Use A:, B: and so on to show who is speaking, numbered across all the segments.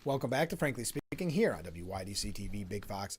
A: Welcome back to Frankly Speaking here on WYDC TV Big Fox.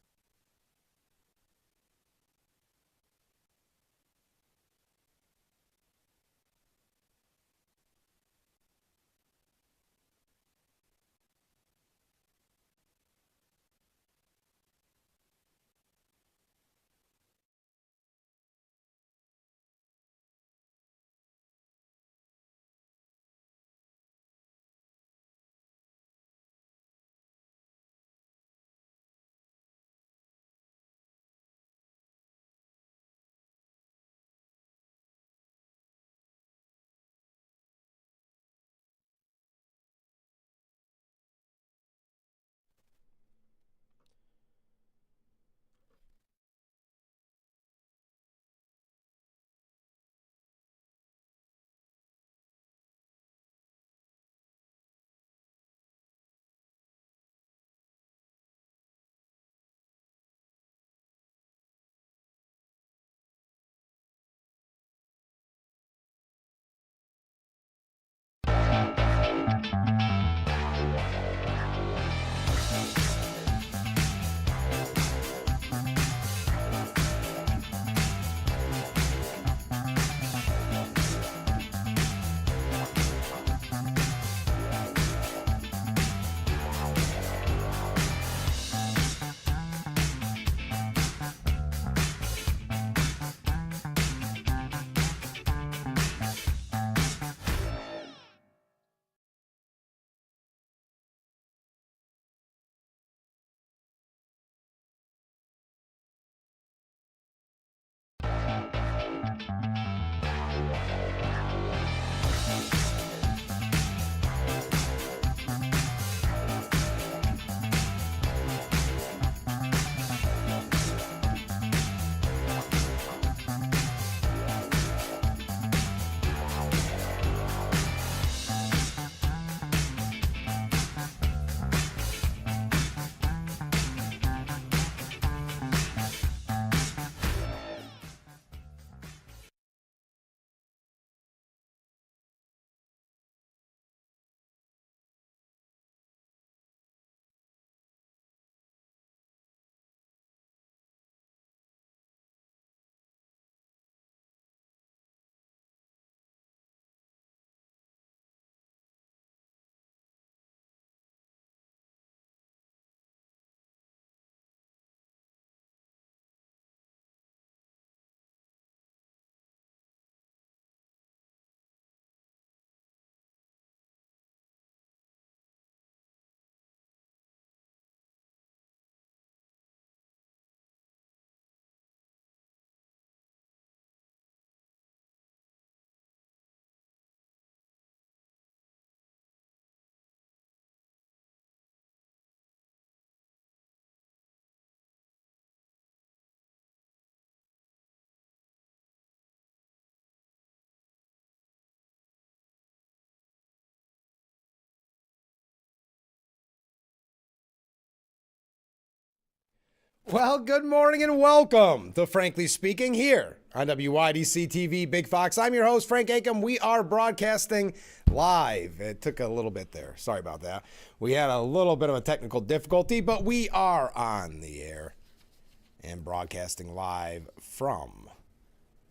A: Well, good morning and welcome to Frankly Speaking here on WYDC TV Big Fox. I'm your host, Frank Acom. We are broadcasting live. It took a little bit there. Sorry about that. We had a little bit of a technical difficulty, but we are on the air and broadcasting live from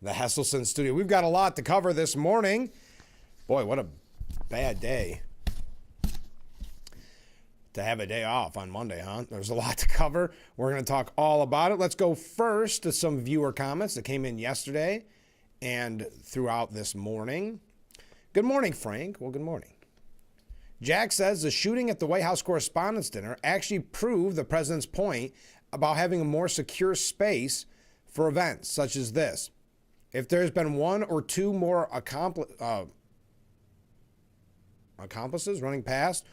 A: the Hesselson studio. We've got a lot to cover this morning. Boy, what a bad day to have a day off on Monday, huh? There's a lot to cover. We're going to talk all about it. Let's go first to some viewer comments that came in yesterday and throughout this morning. Good morning, Frank. Well, good morning. Jack says the shooting at the White House Correspondents' Dinner actually proved the president's point about having a more secure space for events such as this. If there's been one or two more accomplices running past,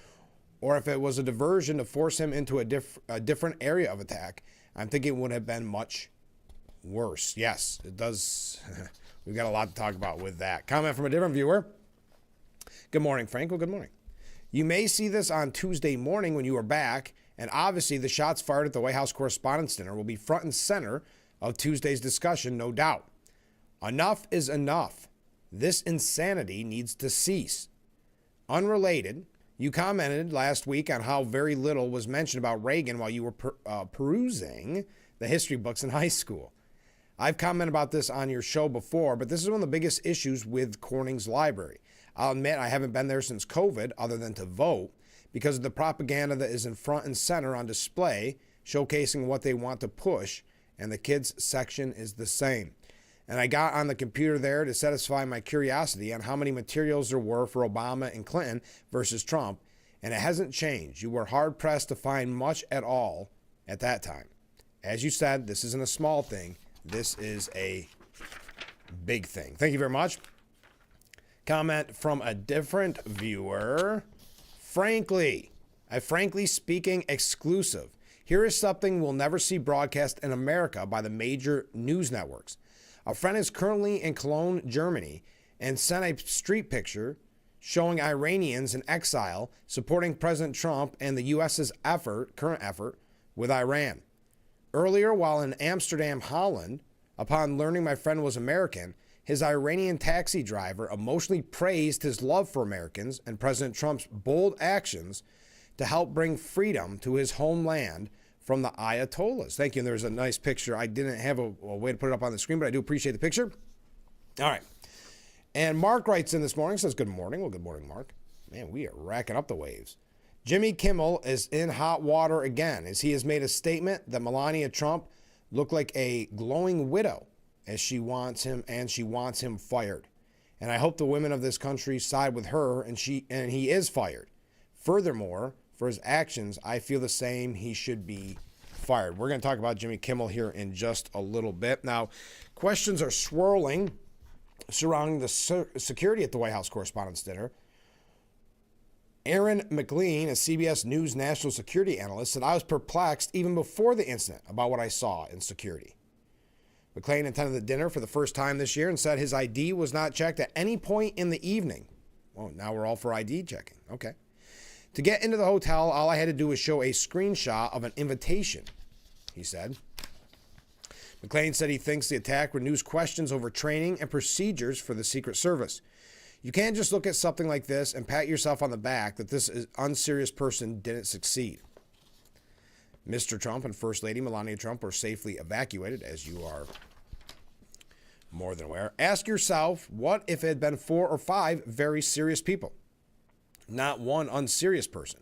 A: or if it was a diversion to force him into a different area of attack, I'm thinking it would have been much worse. Yes, it does. We've got a lot to talk about with that. Comment from a different viewer. Good morning, Frank. Well, good morning. You may see this on Tuesday morning when you are back, and obviously the shots fired at the White House Correspondents' Dinner will be front and center of Tuesday's discussion, no doubt. Enough is enough. This insanity needs to cease. Unrelated, You commented last week on how very little was mentioned about Reagan while you were perusing the history books in high school. I've commented about this on your show before, but this is one of the biggest issues with Corning's library. I'll admit I haven't been there since COVID, other than to vote, because of the propaganda that is in front and center on display, showcasing what they want to push, and the kids section is the same. And I got on the computer there to satisfy my curiosity on how many materials there were for Obama and Clinton versus Trump, and it hasn't changed. You were hard-pressed to find much at all at that time. As you said, this isn't a small thing. This is a big thing. Thank you very much. Comment from a different viewer. Frankly speaking exclusive. Here is something we'll never see broadcast in America by the major news networks. A friend is currently in Cologne, Germany, and sent a street picture showing Iranians in exile supporting President Trump and the U.S.'s current effort with Iran. Earlier, while in Amsterdam, Holland, upon learning my friend was American, his Iranian taxi driver emotionally praised his love for Americans and President Trump's bold actions to help bring freedom to his homeland from the Ayatollahs. Thank you. And there's a nice picture. I didn't have a way to put it up on the screen, but I do appreciate the picture. All right. And Mark writes in this morning, says, good morning. Well, good morning, Mark. Man, we are racking up the waves. Jimmy Kimmel is in hot water again, as he has made a statement that Melania Trump looked like a glowing widow as she wants him fired. And I hope the women of this country side with her and he is fired. Furthermore, for his actions, I feel the same. He should be fired. We're going to talk about Jimmy Kimmel here in just a little bit. Now, questions are swirling surrounding the security at the White House Correspondents' Dinner. Aaron McLean, a CBS News national security analyst, said I was perplexed even before the incident about what I saw in security. McLean attended the dinner for the first time this year and said his ID was not checked at any point in the evening. Well, now we're all for ID checking. Okay. To get into the hotel, all I had to do was show a screenshot of an invitation, he said. McLean said he thinks the attack renews questions over training and procedures for the Secret Service. You can't just look at something like this and pat yourself on the back that this unserious person didn't succeed. Mr. Trump and First Lady Melania Trump were safely evacuated, as you are more than aware. Ask yourself, what if it had been 4 or 5 very serious people? Not one unserious person.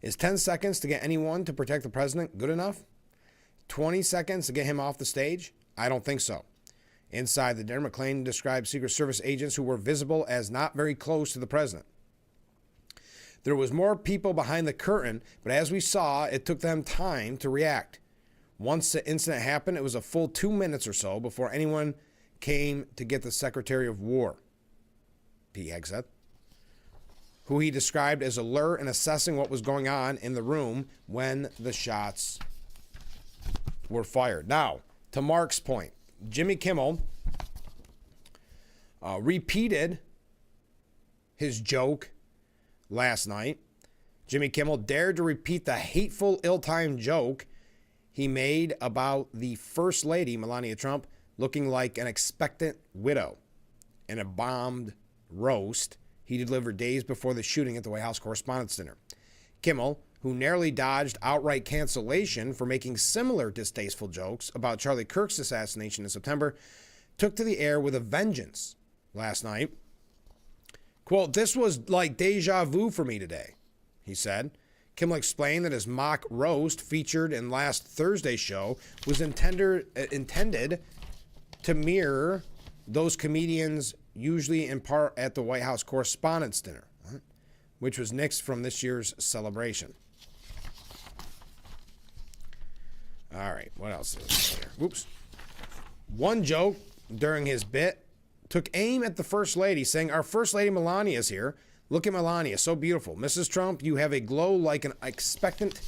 A: Is 10 seconds to get anyone to protect the president good enough? 20 seconds to get him off the stage? I don't think so. Inside the dinner, McLean described Secret Service agents who were visible as not very close to the president. There was more people behind the curtain, but as we saw, it took them time to react. Once the incident happened, it was a full 2 minutes or so before anyone came to get the Secretary of War, Pete Hegseth, who he described as alert and assessing what was going on in the room when the shots were fired. Now, to Mark's point, Jimmy Kimmel repeated his joke last night. Jimmy Kimmel dared to repeat the hateful, ill-timed joke he made about the First Lady, Melania Trump, looking like an expectant widow in a bombed roast he delivered days before the shooting at the White House Correspondents' Dinner. Kimmel, who narrowly dodged outright cancellation for making similar distasteful jokes about Charlie Kirk's assassination in September, took to the air with a vengeance last night. Quote, "This was like deja vu for me today," he said. Kimmel explained that his mock roast featured in last Thursday's show was intended to mirror those comedians usually in part at the White House Correspondents' Dinner, which was nixed from this year's celebration. All right, what else is here? Whoops. One joke during his bit took aim at the First Lady, saying, "Our First Lady Melania is here. Look at Melania, so beautiful. Mrs. Trump, you have a glow like an expectant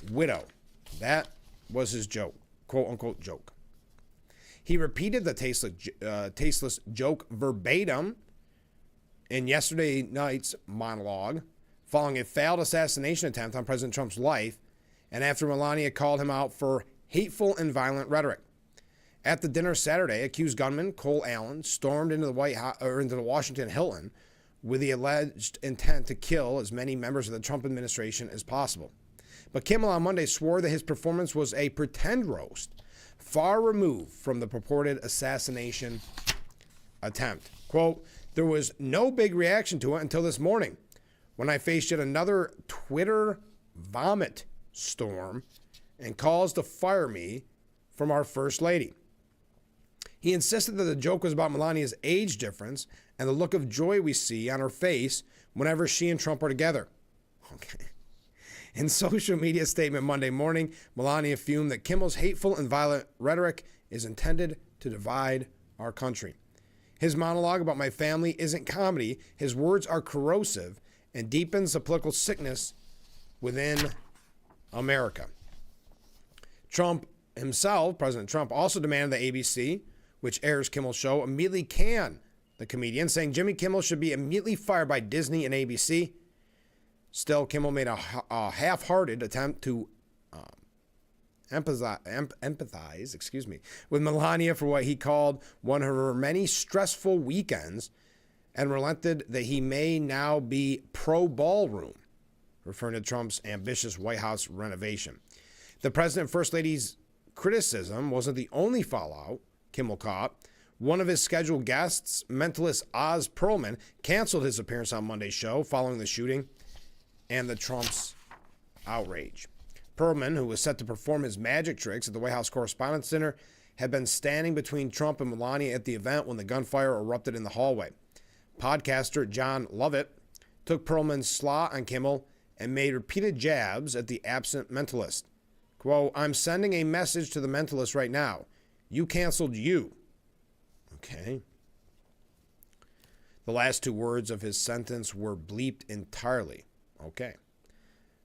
A: widow." That was his joke, quote-unquote joke. He repeated the tasteless joke verbatim in yesterday night's monologue following a failed assassination attempt on President Trump's life and after Melania called him out for hateful and violent rhetoric. At the dinner Saturday, accused gunman Cole Allen stormed into the Washington Hilton, with the alleged intent to kill as many members of the Trump administration as possible. But Kimmel on Monday swore that his performance was a pretend roast, far removed from the purported assassination attempt. Quote, "There was no big reaction to it until this morning, when I faced yet another Twitter vomit storm and calls to fire me from our First Lady." He insisted that the joke was about Melania's age difference and the look of joy we see on her face whenever she and Trump are together. Okay. In social media statement Monday morning, Melania fumed that Kimmel's hateful and violent rhetoric is intended to divide our country. His monologue about my family isn't comedy. His words are corrosive and deepens the political sickness within America. Trump himself, President Trump, also demanded that ABC, which airs Kimmel's show, immediately can the comedian, saying Jimmy Kimmel should be immediately fired by Disney and ABC. Still, Kimmel made a half-hearted attempt to empathize with Melania for what he called one of her many stressful weekends, and relented that he may now be pro-ballroom, referring to Trump's ambitious White House renovation. The President and First Lady's criticism wasn't the only fallout Kimmel caught. One of his scheduled guests, mentalist Oz Perlman, canceled his appearance on Monday's show following the shooting and the Trump's outrage. Perlman, who was set to perform his magic tricks at the White House Correspondents' Dinner, had been standing between Trump and Melania at the event when the gunfire erupted in the hallway. Podcaster John Lovett took Perlman's slot on Kimmel and made repeated jabs at the absent mentalist. Quote, "I'm sending a message to the mentalist right now. You canceled you." Okay. The last two words of his sentence were bleeped entirely. Okay.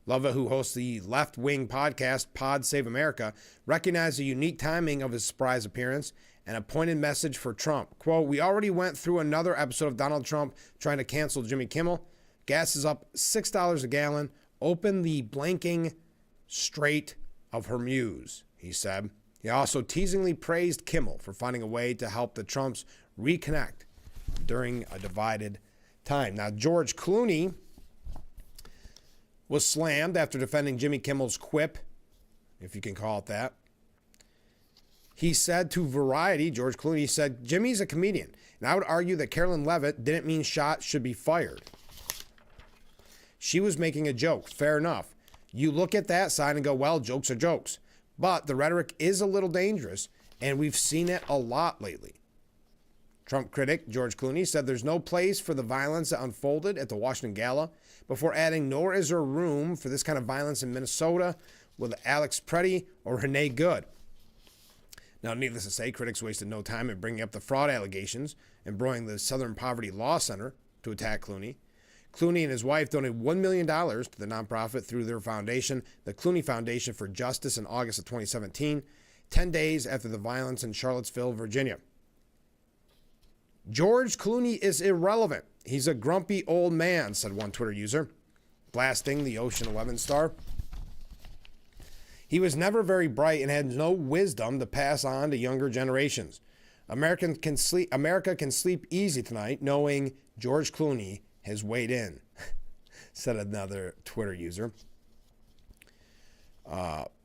A: Lovett, who hosts the left-wing podcast Pod Save America, recognized the unique timing of his surprise appearance and a pointed message for Trump. Quote, "We already went through another episode of Donald Trump trying to cancel Jimmy Kimmel. Gas is up $6 a gallon. Open the blanking Strait of Hormuz," he said. He also teasingly praised Kimmel for finding a way to help the Trumps reconnect during a divided time. Now, George Clooney was slammed after defending Jimmy Kimmel's quip, if you can call it that. He said to Variety, George Clooney said, "Jimmy's a comedian, and I would argue that Carolyn Levitt didn't mean shots should be fired. She was making a joke. Fair enough. You look at that side and go, well, jokes are jokes. But the rhetoric is a little dangerous, and we've seen it a lot lately." Trump critic George Clooney said there's no place for the violence that unfolded at the Washington Gala, before adding, nor is there room for this kind of violence in Minnesota with Alex Preddy or Renee Good. Now, needless to say, critics wasted no time in bringing up the fraud allegations and embroiling the Southern Poverty Law Center to attack Clooney. Clooney and his wife donated $1 million to the nonprofit through their foundation, the Clooney Foundation for Justice, in August of 2017, 10 days after the violence in Charlottesville, Virginia. "George Clooney is irrelevant. He's a grumpy old man," said one Twitter user, blasting the Ocean 11 star. "He was never very bright and had no wisdom to pass on to younger generations. America can sleep easy tonight knowing George Clooney has weighed in," said another Twitter user.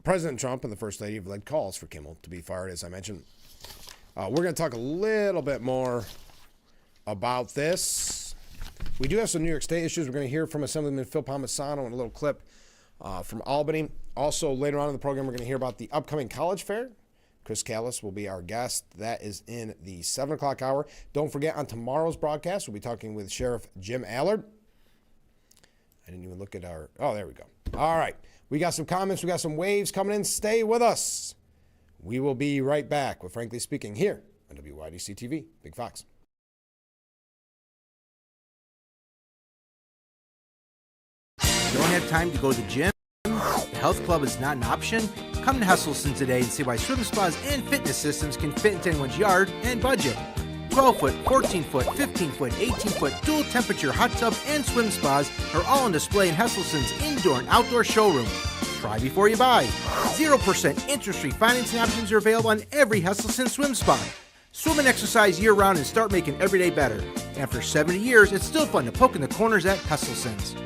A: President Trump and the First Lady have led calls for Kimmel to be fired, as I mentioned. We're going to talk a little bit more about this. We do have some New York State issues. We're going to hear from Assemblyman Phil Palmisano in a little clip from Albany. Also, later on in the program, we're going to hear about the upcoming college fair. Chris Callis will be our guest. That is in the 7 o'clock hour. Don't forget, on tomorrow's broadcast, we'll be talking with Sheriff Jim Allard. I didn't even look at our... Oh, there we go. All right. We got some comments. We got some waves coming in. Stay with us. We will be right back with Frankly Speaking here on WYDC TV. Big Fox.
B: Don't have time to go to the gym? The health club is not an option? Come to Hesselson today and see why swim spas and fitness systems can fit into anyone's yard and budget. 12-foot, 14-foot, 15-foot, 18-foot dual temperature hot tub and swim spas are all on display in Hesselson's indoor and outdoor showroom. Try before you buy. 0% interest-free financing options are available on every Hesselson swim spa. Swim and exercise year-round and start making every day better. After 70 years, it's still fun to poke in the corners at Hesselson's.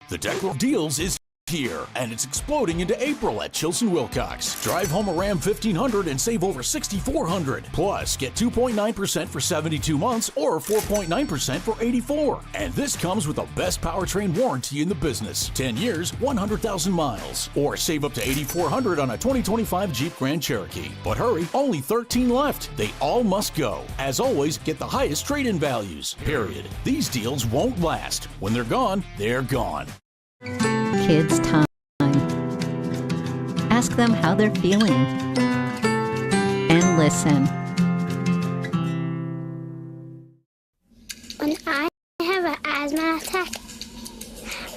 C: The Deck of Deals is here, and it's exploding into April at Chilson Wilcox. Drive home a Ram 1500 and save over $6,400. Plus, get 2.9% for 72 months or 4.9% for 84. And this comes with the best powertrain warranty in the business. 10 years, 100,000 miles. Or save up to $8,400 on a 2025 Jeep Grand Cherokee. But hurry, only 13 left. They all must go. As always, get the highest trade-in values. Period. These deals won't last. When they're gone, they're gone.
D: Kids Time. Ask them how they're feeling and listen.
E: When I have an asthma attack,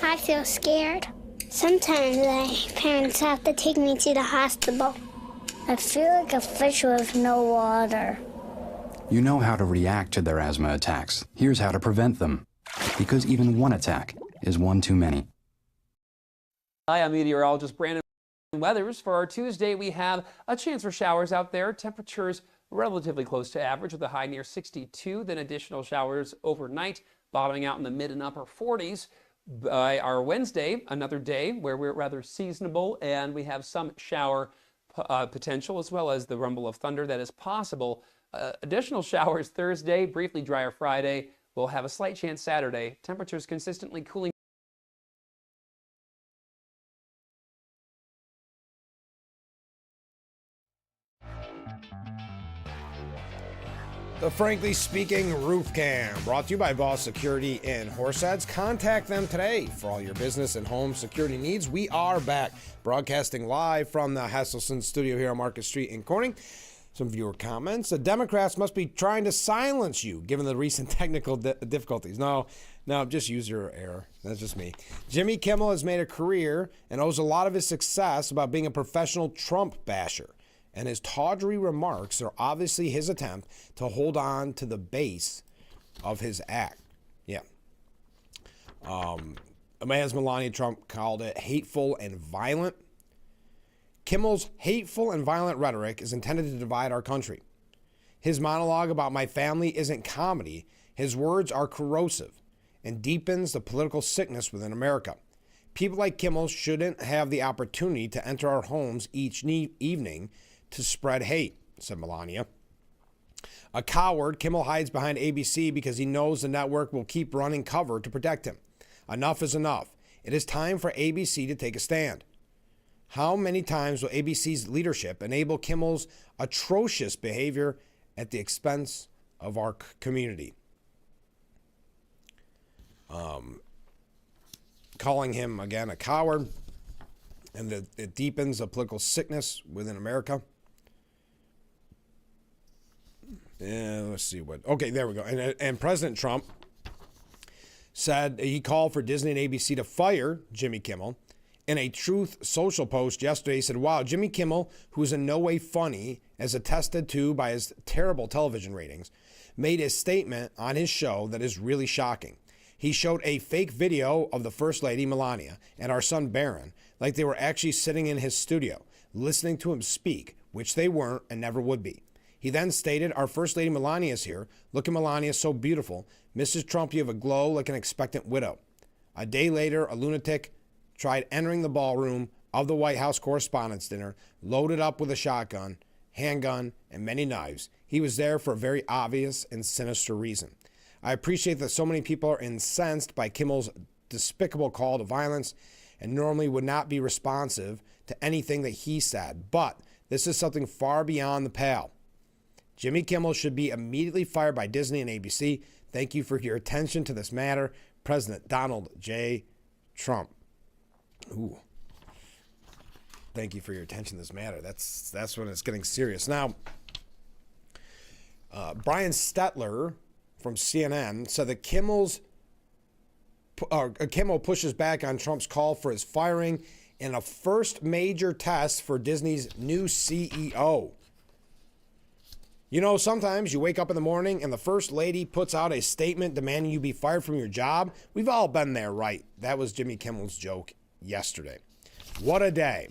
E: I feel scared. Sometimes my parents have to take me to the hospital. I feel like a fish with no water.
F: You know how to react to their asthma attacks. Here's how to prevent them. Because even one attack is one too many.
G: Hi, I'm meteorologist Brandon Weathers. For our Tuesday, we have a chance for showers out there. Temperatures relatively close to average with a high near 62, then additional showers overnight, bottoming out in the mid and upper 40s. By our Wednesday, another day where we're rather seasonable and we have some shower potential as well as the rumble of thunder that is possible. Additional showers Thursday, briefly drier Friday. We'll have a slight chance Saturday. Temperatures consistently cooling.
A: The Frankly Speaking Roof Cam, brought to you by Boss Security in Horseheads. Contact them today for all your business and home security needs. We are back, broadcasting live from the Hesselson studio here on Market Street in Corning. Some viewer comments. The Democrats must be trying to silence you, given the recent technical difficulties. No, just user error. That's just me. Jimmy Kimmel has made a career and owes a lot of his success about being a professional Trump basher. And his tawdry remarks are obviously his attempt to hold on to the base of his act. Yeah. As Melania Trump called it, hateful and violent. Kimmel's hateful and violent rhetoric is intended to divide our country. His monologue about my family isn't comedy. His words are corrosive and deepens the political sickness within America. People like Kimmel shouldn't have the opportunity to enter our homes each evening to spread hate, said Melania. A coward, Kimmel hides behind ABC because he knows the network will keep running cover to protect him. Enough is enough. It is time for ABC to take a stand. How many times will ABC's leadership enable Kimmel's atrocious behavior at the expense of our community? Calling him, again, a coward, and it deepens the political sickness within America. Let's see what. Okay, there we go. And President Trump said he called for Disney and ABC to fire Jimmy Kimmel. In a Truth Social post yesterday, he said, wow, Jimmy Kimmel, who is in no way funny, as attested to by his terrible television ratings, made a statement on his show that is really shocking. He showed a fake video of the First Lady, Melania, and our son, Barron, like they were actually sitting in his studio, listening to him speak, which they weren't and never would be. He then stated, our First Lady Melania is here. Look at Melania, so beautiful. Mrs. Trump, you have a glow like an expectant widow. A day later, a lunatic tried entering the ballroom of the White House Correspondents' Dinner, loaded up with a shotgun, handgun, and many knives. He was there for a very obvious and sinister reason. I appreciate that so many people are incensed by Kimmel's despicable call to violence and normally would not be responsive to anything that he said, but this is something far beyond the pale. Jimmy Kimmel should be immediately fired by Disney and ABC. Thank you for your attention to this matter. President Donald J. Trump. Ooh. Thank you for your attention to this matter. That's when it's getting serious. Now, Brian Stetler from CNN said that Kimmel pushes back on Trump's call for his firing in a first major test for Disney's new CEO. You know, sometimes you wake up in the morning and the First Lady puts out a statement demanding you be fired from your job. We've all been there, right? That was Jimmy Kimmel's joke yesterday. What a day.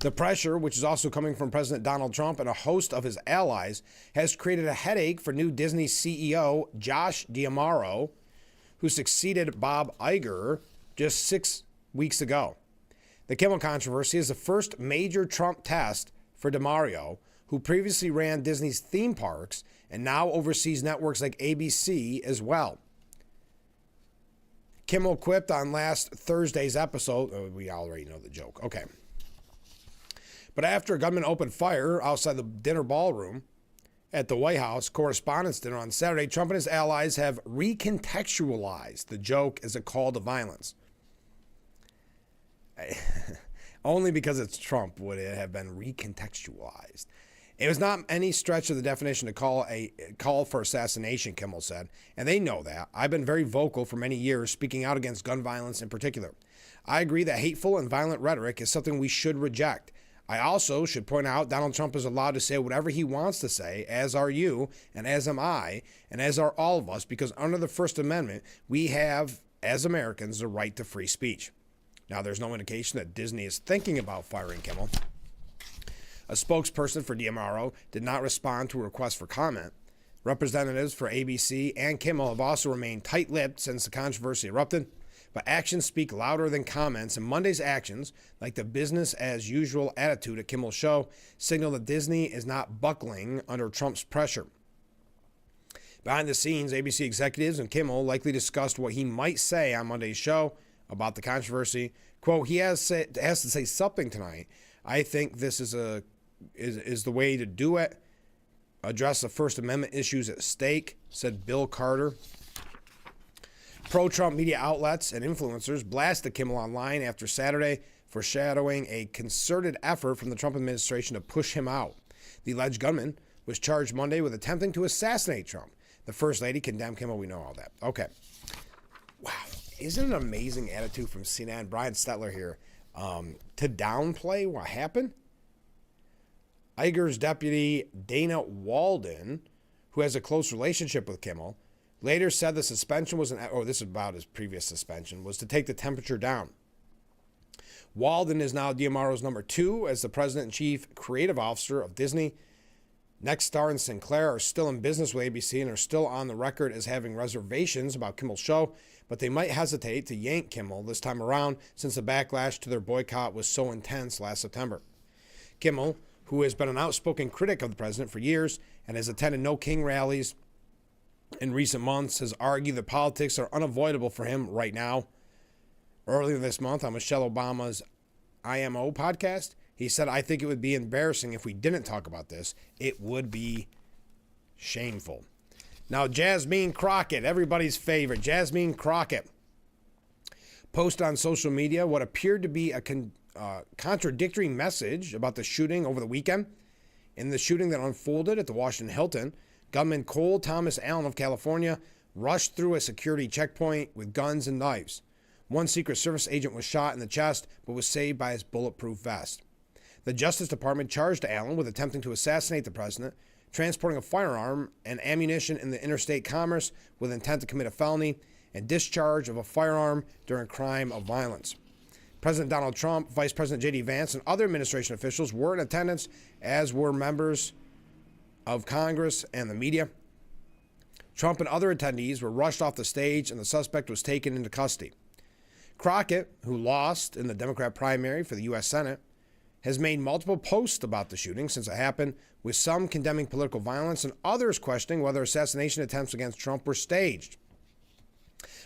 A: The pressure, which is also coming from President Donald Trump and a host of his allies, has created a headache for new Disney CEO Josh D'Amaro, who succeeded Bob Iger just 6 weeks ago. The Kimmel controversy is the first major Trump test for D'Amaro, who previously ran Disney's theme parks and now oversees networks like ABC as well. Kimmel quipped on last Thursday's episode, we already know the joke, okay. But after a gunman opened fire outside the dinner ballroom at the White House Correspondents' Dinner on Saturday, Trump and his allies have recontextualized the joke as a call to violence. Only because it's Trump would it have been recontextualized. It was not any stretch of the definition to call for assassination, Kimmel said, and they know that. I've been very vocal for many years, speaking out against gun violence in particular. I agree that hateful and violent rhetoric is something we should reject. I also should point out Donald Trump is allowed to say whatever he wants to say, as are you, and as am I, and as are all of us, because under the First Amendment, we have, as Americans, the right to free speech. Now, there's no indication that Disney is thinking about firing Kimmel. A spokesperson for D'Amaro did not respond to a request for comment. Representatives for ABC and Kimmel have also remained tight-lipped since the controversy erupted. But actions speak louder than comments, and Monday's actions, like the business-as-usual attitude at Kimmel's show, signal that Disney is not buckling under Trump's pressure. Behind the scenes, ABC executives and Kimmel likely discussed what he might say on Monday's show about the controversy. Quote, he has to say something tonight. I think this is the way to do it. Address the First Amendment issues at stake, said Bill Carter. Pro-Trump media outlets and influencers blasted Kimmel online after Saturday, foreshadowing a concerted effort from the Trump administration to push him out. The alleged gunman was charged Monday with attempting to assassinate Trump. The First Lady condemned Kimmel. We know all that. Okay. Wow. Isn't it an amazing attitude from CNN? Brian Stetler here. To downplay what happened? Iger's deputy, Dana Walden, who has a close relationship with Kimmel, later said the suspension was this is about his previous suspension, was to take the temperature down. Walden is now D'Amaro's number 2 as the president and chief creative officer of Disney. Nexstar and Sinclair are still in business with ABC and are still on the record as having reservations about Kimmel's show, but they might hesitate to yank Kimmel this time around since the backlash to their boycott was so intense last September. Kimmel, who has been an outspoken critic of the president for years and has attended no King rallies in recent months, has argued that politics are unavoidable for him right now. Earlier this month on Michelle Obama's IMO podcast, he said, I think it would be embarrassing if we didn't talk about this. It would be shameful. Now, Jasmine Crockett, everybody's favorite, Jasmine Crockett, posted on social media what appeared to be a contradictory message about the shooting over the weekend. In the shooting that unfolded at the Washington Hilton, gunman Cole Thomas Allen of California rushed through a security checkpoint with guns and knives. One Secret Service agent was shot in the chest but was saved by his bulletproof vest. The Justice Department charged Allen with attempting to assassinate the president, transporting a firearm and ammunition in the interstate commerce with intent to commit a felony, and discharge of a firearm during a crime of violence. President Donald Trump, Vice President J.D. Vance, and other administration officials were in attendance, as were members of Congress and the media. Trump and other attendees were rushed off the stage, and the suspect was taken into custody. Crockett, who lost in the Democrat primary for the U.S. Senate, has made multiple posts about the shooting since it happened, with some condemning political violence and others questioning whether assassination attempts against Trump were staged.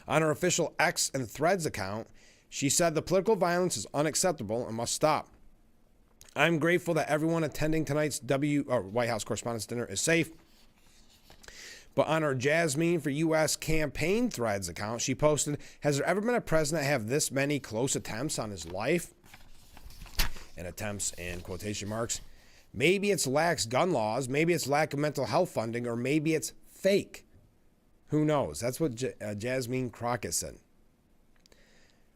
A: On her official X and Threads account, she said the political violence is unacceptable and must stop. I'm grateful that everyone attending tonight's White House Correspondents' Dinner is safe. But on her Jasmine for U.S. campaign Threads account, she posted, has there ever been a president have this many close attempts on his life? And attempts in quotation marks. Maybe it's lax gun laws, maybe it's lack of mental health funding, or maybe it's fake. Who knows? That's what Jasmine Crockett said.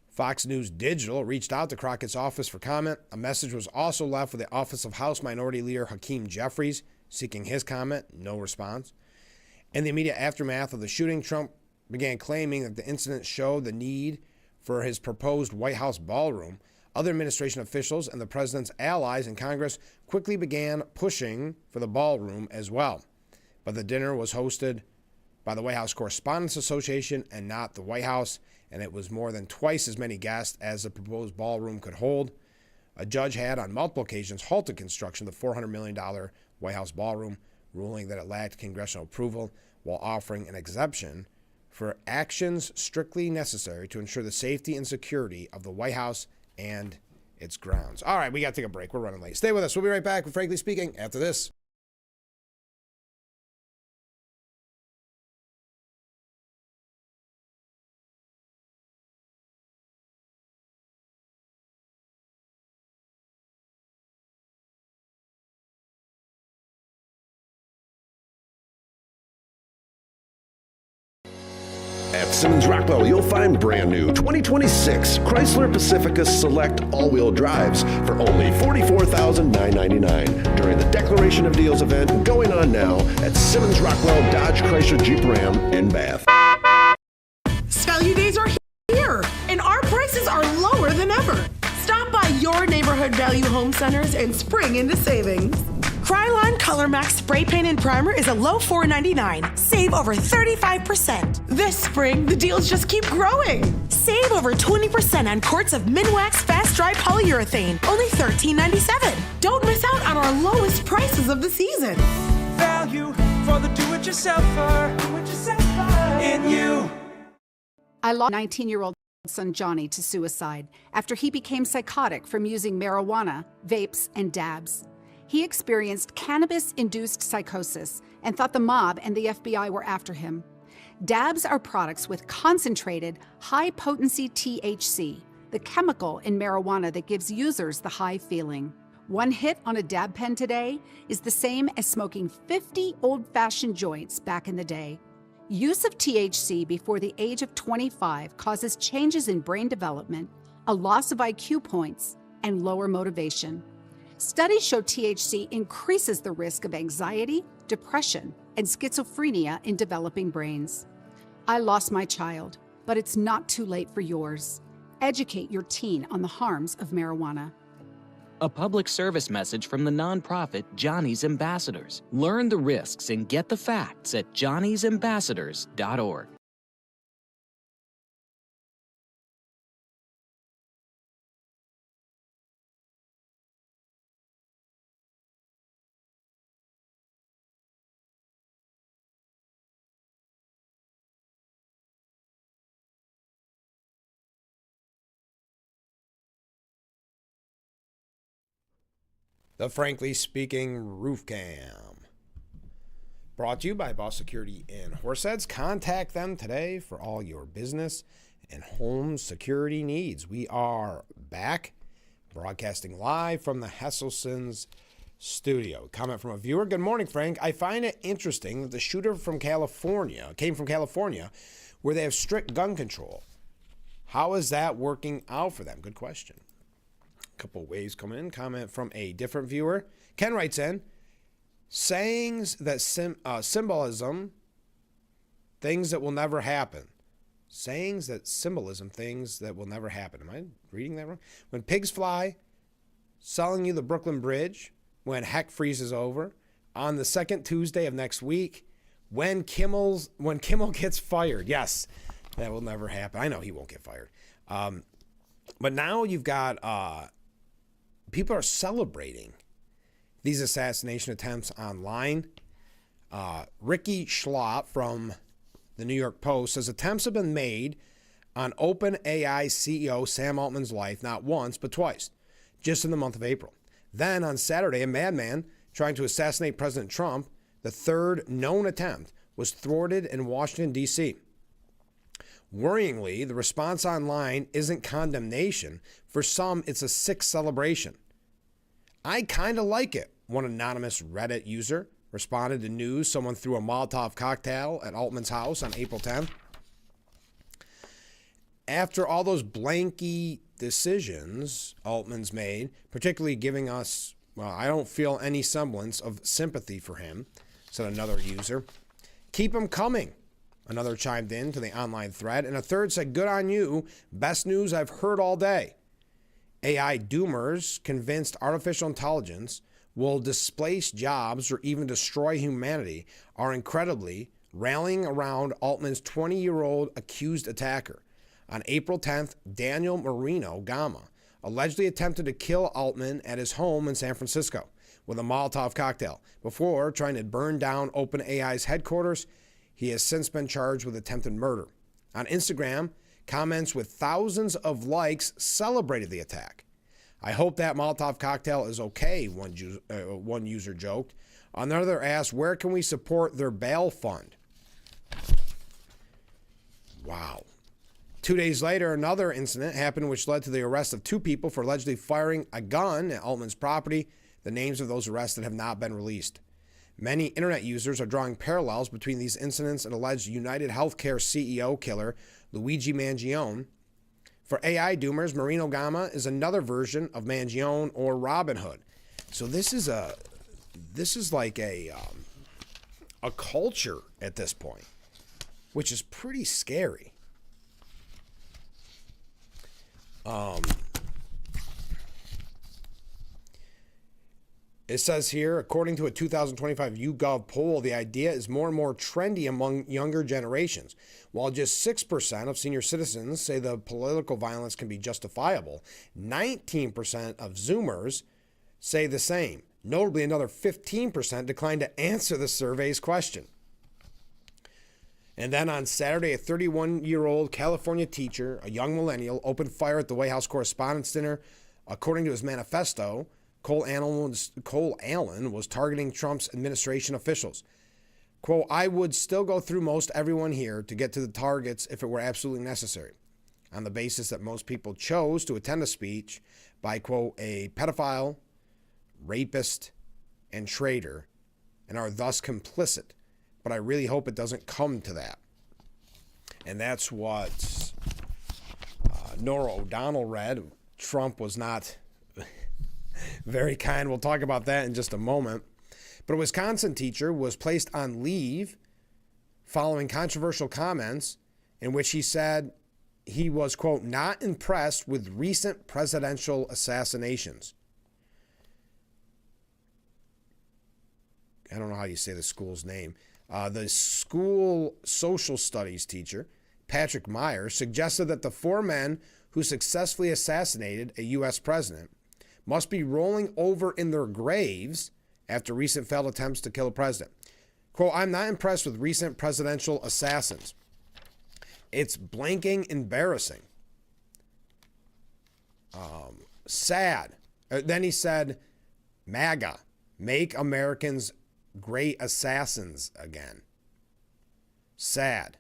A: Fox News Digital reached out to Crockett's office for comment. A message was also left with the office of House Minority Leader Hakeem Jeffries, seeking his comment. No response. In the immediate aftermath of the shooting, Trump began claiming that the incident showed the need for his proposed White House ballroom, Other administration officials and the president's allies in Congress quickly began pushing for the ballroom as well. But the dinner was hosted by the White House Correspondents Association and not the White House, and it was more than twice as many guests as the proposed ballroom could hold. A judge had on multiple occasions halted construction of the $400 million White House ballroom, ruling that it lacked congressional approval while offering an exemption for actions strictly necessary to ensure the safety and security of the White House and its grounds. All right, we got to take a break. We're running late. Stay with us. We'll be right back with Frankly Speaking after this.
H: At Simmons Rockwell, you'll find brand new 2026 Chrysler Pacifica Select all-wheel drives for only $44,999 during the Declaration of Deals event going on now at Simmons Rockwell Dodge Chrysler Jeep Ram in Bath.
I: Value days are here, and our prices are lower than ever. Stop by your neighborhood value home centers and spring into savings. Krylon Color Max Spray Paint and Primer is a low $4.99. Save over 35%. This spring, the deals just keep growing. Save over 20% on quarts of Minwax Fast Dry Polyurethane, only $13.97. Don't miss out on our lowest prices of the season.
J: Value for the do-it-yourselfer. In you.
K: I lost 19-year-old son Johnny to suicide after he became psychotic from using marijuana, vapes, and dabs. He experienced cannabis-induced psychosis and thought the mob and the FBI were after him. Dabs are products with concentrated, high-potency THC, the chemical in marijuana that gives users the high feeling. One hit on a dab pen today is the same as smoking 50 old-fashioned joints back in the day. Use of THC before the age of 25 causes changes in brain development, a loss of IQ points, and lower motivation. Studies show THC increases the risk of anxiety, depression, and schizophrenia in developing brains. I lost my child, but it's not too late for yours. Educate your teen on the harms of marijuana.
L: A public service message from the nonprofit Johnny's Ambassadors. Learn the risks and get the facts at johnnysambassadors.org.
A: The Frankly Speaking Roof Cam. Brought to you by Boss Security in Horseheads. Contact them today for all your business and home security needs. We are back, broadcasting live from the Hesselson's studio. Comment from a viewer. Good morning, Frank. I find it interesting that the shooter from California came from California, where they have strict gun control. How is that working out for them? Good question. Couple waves come in. Comment from a different viewer. Ken writes in, sayings that symbolism things that will never happen. Sayings that symbolism things that will never happen. Am I reading that wrong? When pigs fly, selling you the Brooklyn Bridge, when heck freezes over, on the second Tuesday of next week, when Kimmel gets fired. Yes, that will never happen. I know he won't get fired. But now you've got people are celebrating these assassination attempts online. Ricky Schlott from the New York Post says attempts have been made on OpenAI CEO Sam Altman's life not once but twice, just in the month of April. Then on Saturday, a madman trying to assassinate President Trump, the third known attempt, was thwarted in Washington, D.C. Worryingly, the response online isn't condemnation. For some, it's a sick celebration. I kind of like it, one anonymous Reddit user responded to news someone threw a Molotov cocktail at Altman's house on April 10th. After all those blanky decisions Altman's made, particularly giving us, well, I don't feel any semblance of sympathy for him, said another user. Keep him coming. Another chimed in to the online thread, and a third said, good on you. Best news I've heard all day. AI doomers convinced artificial intelligence will displace jobs or even destroy humanity are incredibly rallying around Altman's 20-year-old accused attacker. On April 10th, Daniel Marino Gama allegedly attempted to kill Altman at his home in San Francisco with a Molotov cocktail before trying to burn down OpenAI's headquarters. He has since been charged with attempted murder. On Instagram, comments with thousands of likes celebrated the attack. "I hope that Molotov cocktail is okay," one user joked. Another asked, "Where can we support their bail fund?" Wow. 2 days later, another incident happened which led to the arrest of 2 people for allegedly firing a gun at Altman's property. The names of those arrested have not been released. Many internet users are drawing parallels between these incidents and alleged United Healthcare CEO killer Luigi Mangione. For AI doomers, Marino Gama is another version of Mangione or Robin Hood. So this is like a culture at this point, which is pretty scary. It says here, according to a 2025 YouGov poll, the idea is more and more trendy among younger generations. While just 6% of senior citizens say the political violence can be justifiable, 19% of Zoomers say the same. Notably, another 15% declined to answer the survey's question. And then on Saturday, a 31-year-old California teacher, a young millennial, opened fire at the White House Correspondents' Dinner. According to his manifesto, Cole Allen was targeting Trump's administration officials. Quote, "I would still go through most everyone here to get to the targets if it were absolutely necessary," on the basis that most people chose to attend a speech by, quote, "a pedophile, rapist, and traitor, and are thus complicit. But I really hope it doesn't come to that." And that's what Nora O'Donnell read. Trump was not very kind. We'll talk about that in just a moment. But a Wisconsin teacher was placed on leave following controversial comments in which he said he was, quote, "not impressed with recent presidential assassinations." I don't know how you say the school's name. The school social studies teacher, Patrick Meyer, suggested that the 4 men who successfully assassinated a U.S. president must be rolling over in their graves after recent failed attempts to kill a president. Quote, "I'm not impressed with recent presidential assassins. It's blanking embarrassing. Sad." Then he said, "MAGA, make Americans great assassins again. Sad."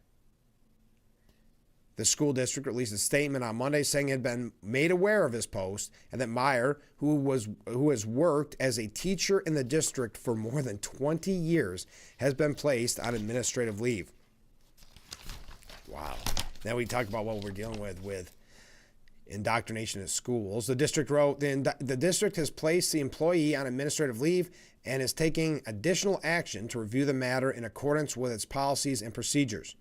A: The school district released a statement on Monday saying it had been made aware of his post and that Meyer, who has worked as a teacher in the district for more than 20 years, has been placed on administrative leave. Wow. Now we talk about what we're dealing with indoctrination in schools. The district wrote, the district has placed the employee on administrative leave and is taking additional action to review the matter in accordance with its policies and procedures.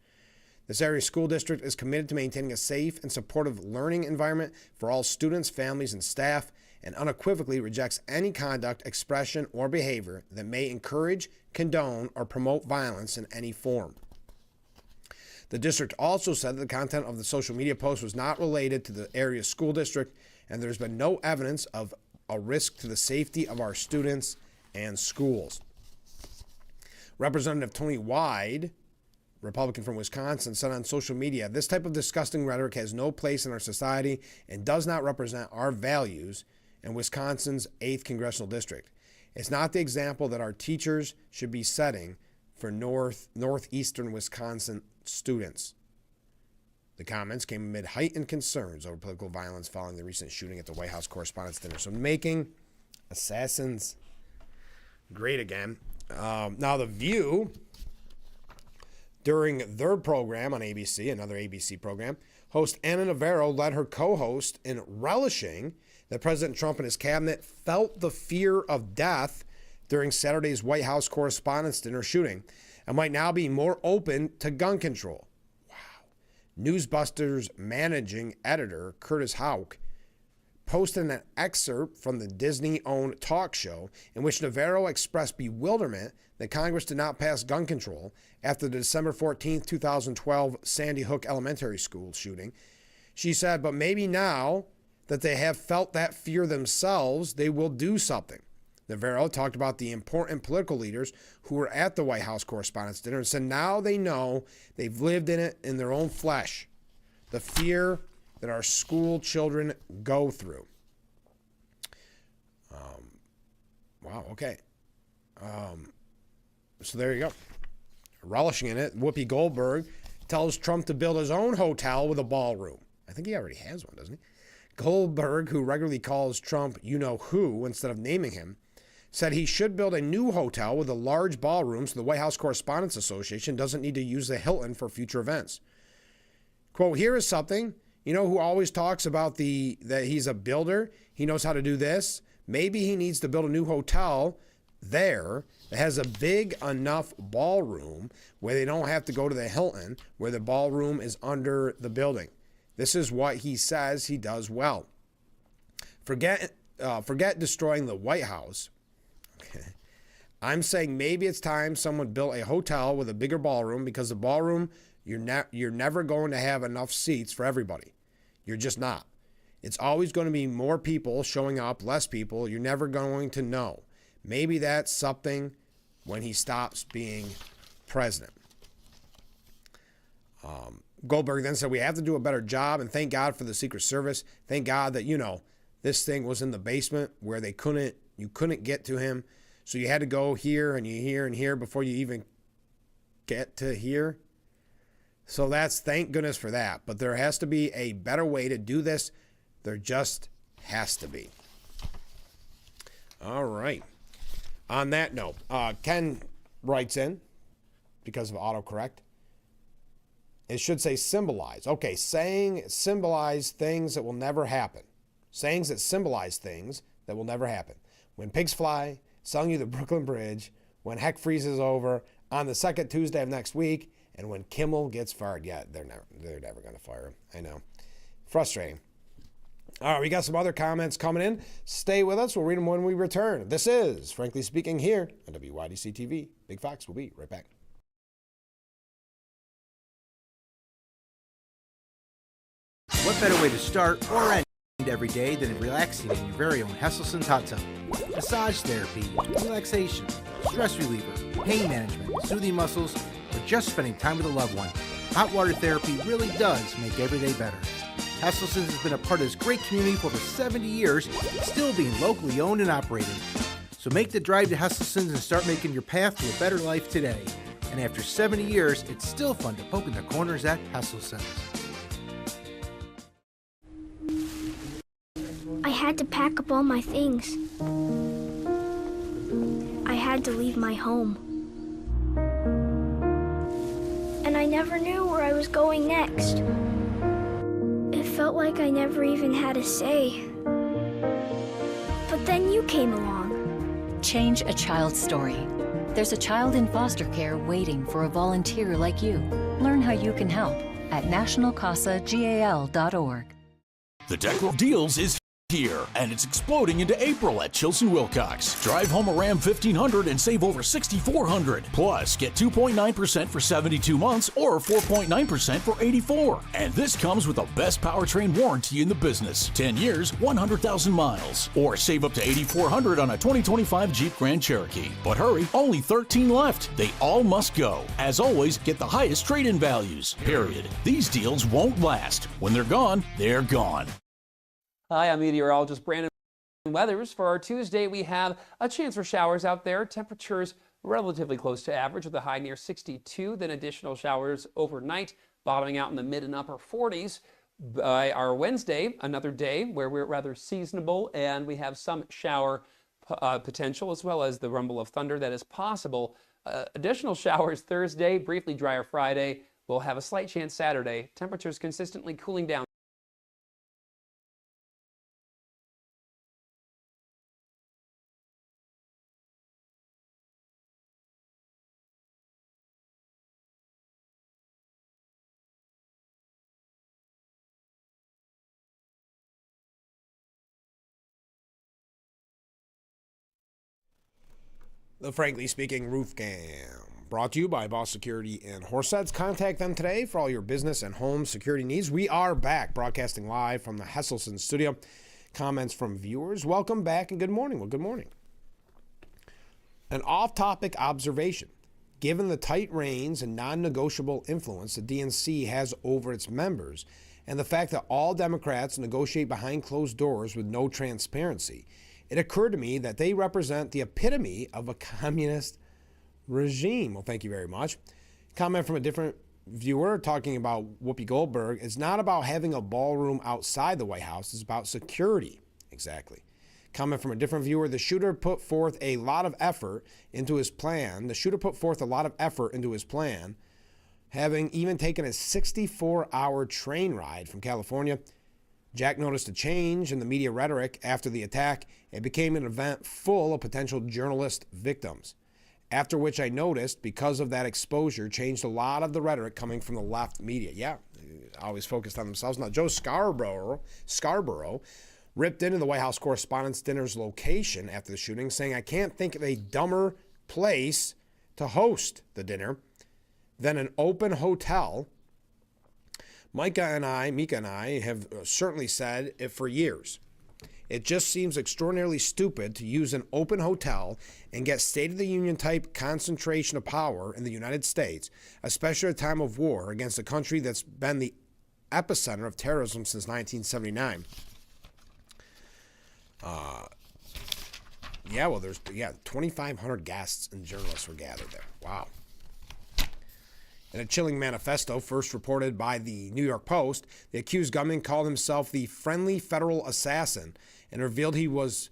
A: This area school district is committed to maintaining a safe and supportive learning environment for all students, families, and staff, and unequivocally rejects any conduct, expression, or behavior that may encourage, condone, or promote violence in any form. The district also said that the content of the social media post was not related to the area school district, and there's been no evidence of a risk to the safety of our students and schools. Representative Tony Wyde, Republican from Wisconsin, said on social media, "This type of disgusting rhetoric has no place in our society and does not represent our values in Wisconsin's 8th Congressional District. It's not the example that our teachers should be setting for northeastern Wisconsin students." The comments came amid heightened concerns over political violence following the recent shooting at the White House Correspondents' Dinner. So making assassins great again. Now, The View, during their program on ABC, another ABC program, host Anna Navarro led her co-host in relishing that President Trump and his cabinet felt the fear of death during Saturday's White House Correspondents' Dinner shooting and might now be more open to gun control. Wow. Newsbusters managing editor Curtis Houck posted an excerpt from the Disney-owned talk show in which Navarro expressed bewilderment that Congress did not pass gun control after the December 14, 2012 Sandy Hook Elementary School shooting. She said, but maybe now that they have felt that fear themselves, they will do something. Navarro talked about the important political leaders who were at the White House Correspondents' Dinner and said now they know they've lived in it in their own flesh. The fear that our school children go through. Wow, okay. So there you go. Relishing in it, Whoopi Goldberg tells Trump to build his own hotel with a ballroom. I think he already has one, doesn't he? Goldberg, who regularly calls Trump you-know-who instead of naming him, said he should build a new hotel with a large ballroom so the White House Correspondents Association doesn't need to use the Hilton for future events. Quote, here is something, you know, who always talks about that he's a builder. He knows how to do this. Maybe he needs to build a new hotel there that has a big enough ballroom where they don't have to go to the Hilton, where the ballroom is under the building. This is what he says he does well. Forget destroying the White House. Okay. I'm saying maybe it's time someone built a hotel with a bigger ballroom, because the ballroom, you're never going to have enough seats for everybody. You're just not. It's always going to be more people showing up, less people. You're never going to know. Maybe that's something when he stops being president. Goldberg then said, we have to do a better job, and thank God for the Secret Service. Thank God that, you know, this thing was in the basement where you couldn't get to him. So you had to go here and here and here before you even get to here. So that's, thank goodness for that. But there has to be a better way to do this. There just has to be. All right. On that note, Ken writes in, because of autocorrect, it should say symbolize. Okay, saying symbolize things that will never happen. Sayings that symbolize things that will never happen. When pigs fly, selling you the Brooklyn Bridge, when heck freezes over on the second Tuesday of next week, and when Kimmel gets fired. Yeah, they're never going to fire him. I know. Frustrating. All right, we got some other comments coming in. Stay with us. We'll read them when we return. This is Frankly Speaking here on WYDC TV. Big Fox will be right back.
B: What better way to start or end every day than relaxing in your very own Hesselson's hot tub? Massage therapy, relaxation, stress reliever, pain management, soothing muscles, or just spending time with a loved one. Hot water therapy really does make every day better. Hesselson's has been a part of this great community for over 70 years, still being locally owned and operated. So make the drive to Hesselson's and start making your path to a better life today. And after 70 years, it's still fun to poke in the corners at Hesselson's.
E: I had to pack up all my things. I had to leave my home. And I never knew where I was going next. It felt like I never even had a say. But then you came along.
D: Change a child's story. There's a child in foster care waiting for a volunteer like you. Learn how you can help at nationalcasagal.org.
C: The Deckel Deals is here, and it's exploding into April at Chilson Wilcox. Drive home a Ram 1500 and save over $6,400. Plus, get 2.9% for 72 months or 4.9% for 84. And this comes with the best powertrain warranty in the business. 10 years, 100,000 miles. Or save up to $8,400 on a 2025 Jeep Grand Cherokee. But hurry, only 13 left. They all must go. As always, get the highest trade-in values. Period. These deals won't last. When they're gone, they're gone.
G: Hi, I'm meteorologist Brandon Weathers. For our Tuesday, we have a chance for showers out there. Temperatures relatively close to average with a high near 62, then additional showers overnight, bottoming out in the mid and upper 40s. By our Wednesday, another day where we're rather seasonable and we have some shower potential as well as the rumble of thunder that is possible. Additional showers Thursday, briefly drier Friday. We'll have a slight chance Saturday. Temperatures consistently cooling down.
A: The Frankly Speaking Roof Cam. Brought to you by Boss Security in Horseheads. Contact them today for all your business and home security needs. We are back, broadcasting live from the Hesselson studio. Comments from viewers. Welcome back and good morning. Well, good morning. An off-topic observation. Given the tight reins and non-negotiable influence the DNC has over its members, and the fact that all Democrats negotiate behind closed doors with no transparency, it occurred to me that they represent the epitome of a communist regime. Well, thank you very much. Comment from a different viewer talking about Whoopi Goldberg. It's not about having a ballroom outside the White House. It's about security. Exactly. Comment from a different viewer. The shooter put forth a lot of effort into his plan. Having even taken a 64-hour train ride from California. Jack noticed a change in the media rhetoric after the attack. It became an event full of potential journalist victims. After which I noticed, because of that exposure, changed a lot of the rhetoric coming from the left media. Yeah, always focused on themselves. Now, Joe Scarborough ripped into the White House Correspondents' Dinner's location after the shooting, saying, "I can't think of a dumber place to host the dinner than an open hotel." Mika and I have certainly said it for years. It just seems extraordinarily stupid to use an open hotel and get State of the Union type concentration of power in the United States, especially at a time of war against a country that's been the epicenter of terrorism since 1979. 2,500 guests and journalists were gathered there. Wow. In a chilling manifesto first reported by the New York Post, the accused gunman called himself the friendly federal assassin and revealed he was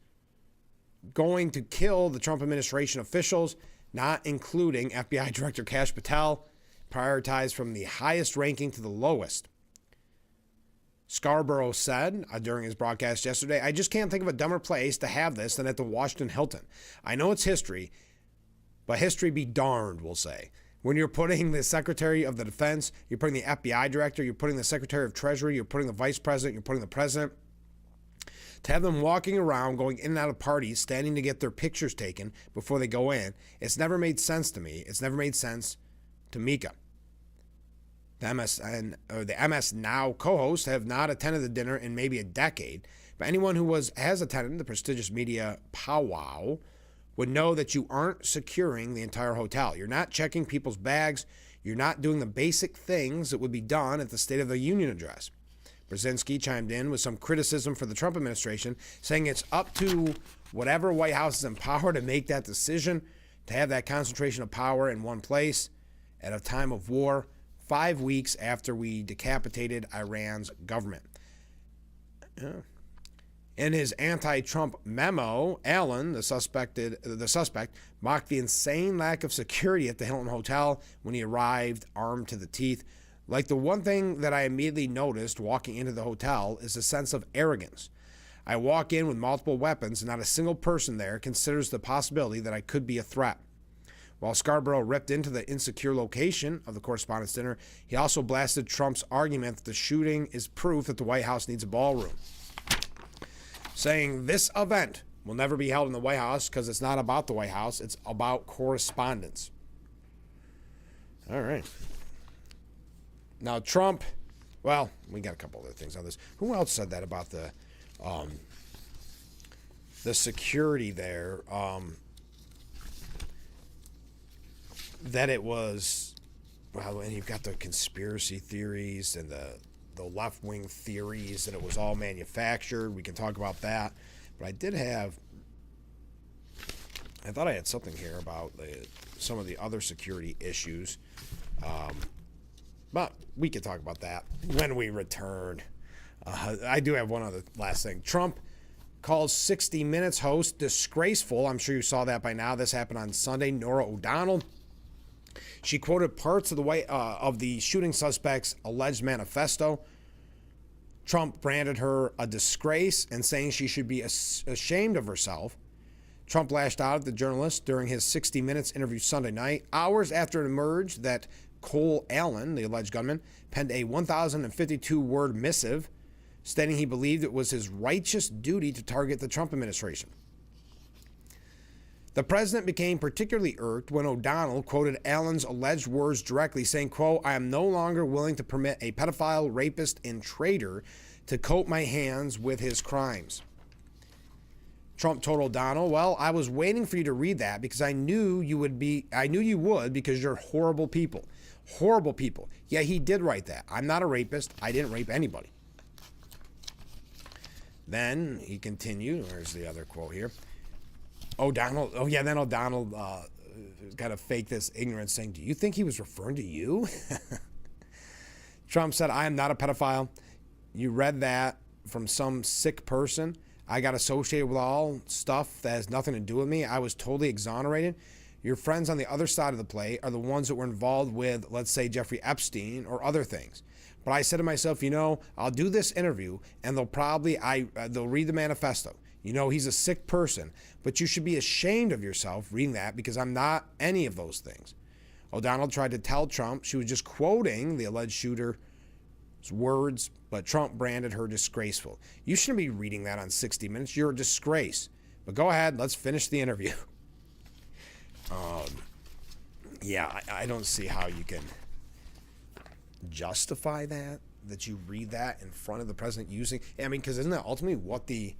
A: going to kill the Trump administration officials, not including FBI Director Kash Patel, prioritized from the highest ranking to the lowest. Scarborough said during his broadcast yesterday, "I just can't think of a dumber place to have this than at the Washington Hilton. I know it's history, but history be darned, we'll say. When you're putting the Secretary of the Defense, you're putting the FBI Director, you're putting the Secretary of Treasury, you're putting the Vice President, you're putting the President. To have them walking around, going in and out of parties, standing to get their pictures taken before they go in, it's never made sense to me. It's never made sense to Mika." The MS Now co-hosts have not attended the dinner in maybe a decade, but anyone who has attended the prestigious media powwow would know that you aren't securing the entire hotel. You're not checking people's bags. You're not doing the basic things that would be done at the State of the Union address. Brzezinski chimed in with some criticism for the Trump administration, saying it's up to whatever White House is in power to make that decision, to have that concentration of power in one place at a time of war, 5 weeks after we decapitated Iran's government. In his anti-Trump memo, Allen, the suspect, mocked the insane lack of security at the Hilton Hotel when he arrived armed to the teeth. Like, the one thing that I immediately noticed walking into the hotel is a sense of arrogance. I walk in with multiple weapons and not a single person there considers the possibility that I could be a threat. While Scarborough ripped into the insecure location of the Correspondents' Dinner, he also blasted Trump's argument that the shooting is proof that the White House needs a ballroom, saying this event will never be held in the White House because it's not about the White House, it's about correspondence. All right. Now, Trump, well, we got a couple other things on this. Who else said that about the security there? That it was, well, and you've got the conspiracy theories and the left-wing theories that it was all manufactured. We can talk about that. But I thought I had something here about some of the other security issues. But we can talk about that when we return. I do have one other last thing. Trump calls 60 Minutes host disgraceful. I'm sure you saw that by now. This happened on Sunday. Norah O'Donnell. She quoted parts of the shooting suspect's alleged manifesto. Trump branded her a disgrace and saying she should be ashamed of herself. Trump lashed out at the journalist during his 60 Minutes interview Sunday night, hours after it emerged that Cole Allen, the alleged gunman, penned a 1,052-word missive stating he believed it was his righteous duty to target the Trump administration. The president became particularly irked when O'Donnell quoted Allen's alleged words directly, saying, quote, "I am no longer willing to permit a pedophile, rapist, and traitor to coat my hands with his crimes." Trump told O'Donnell, "Well, I was waiting for you to read that because I knew you would because you're horrible people." Horrible people. Yeah, he did write that. I'm not a rapist. I didn't rape anybody. Then he continued. Where's the other quote here? O'Donnell. Oh, yeah, then O'Donnell kind of faked this ignorance, saying, "Do you think he was referring to you?" Trump said, "I am not a pedophile. You read that from some sick person. I got associated with all stuff that has nothing to do with me. I was totally exonerated. Your friends on the other side of the plate are the ones that were involved with, let's say, Jeffrey Epstein or other things. But I said to myself, I'll do this interview and they'll read the manifesto. He's a sick person, but you should be ashamed of yourself reading that because I'm not any of those things." O'Donnell tried to tell Trump she was just quoting the alleged shooter's words, but Trump branded her disgraceful. "You shouldn't be reading that on 60 Minutes. You're a disgrace. But go ahead, let's finish the interview." I don't see how you can justify that you read that in front of the president using, because isn't that ultimately what the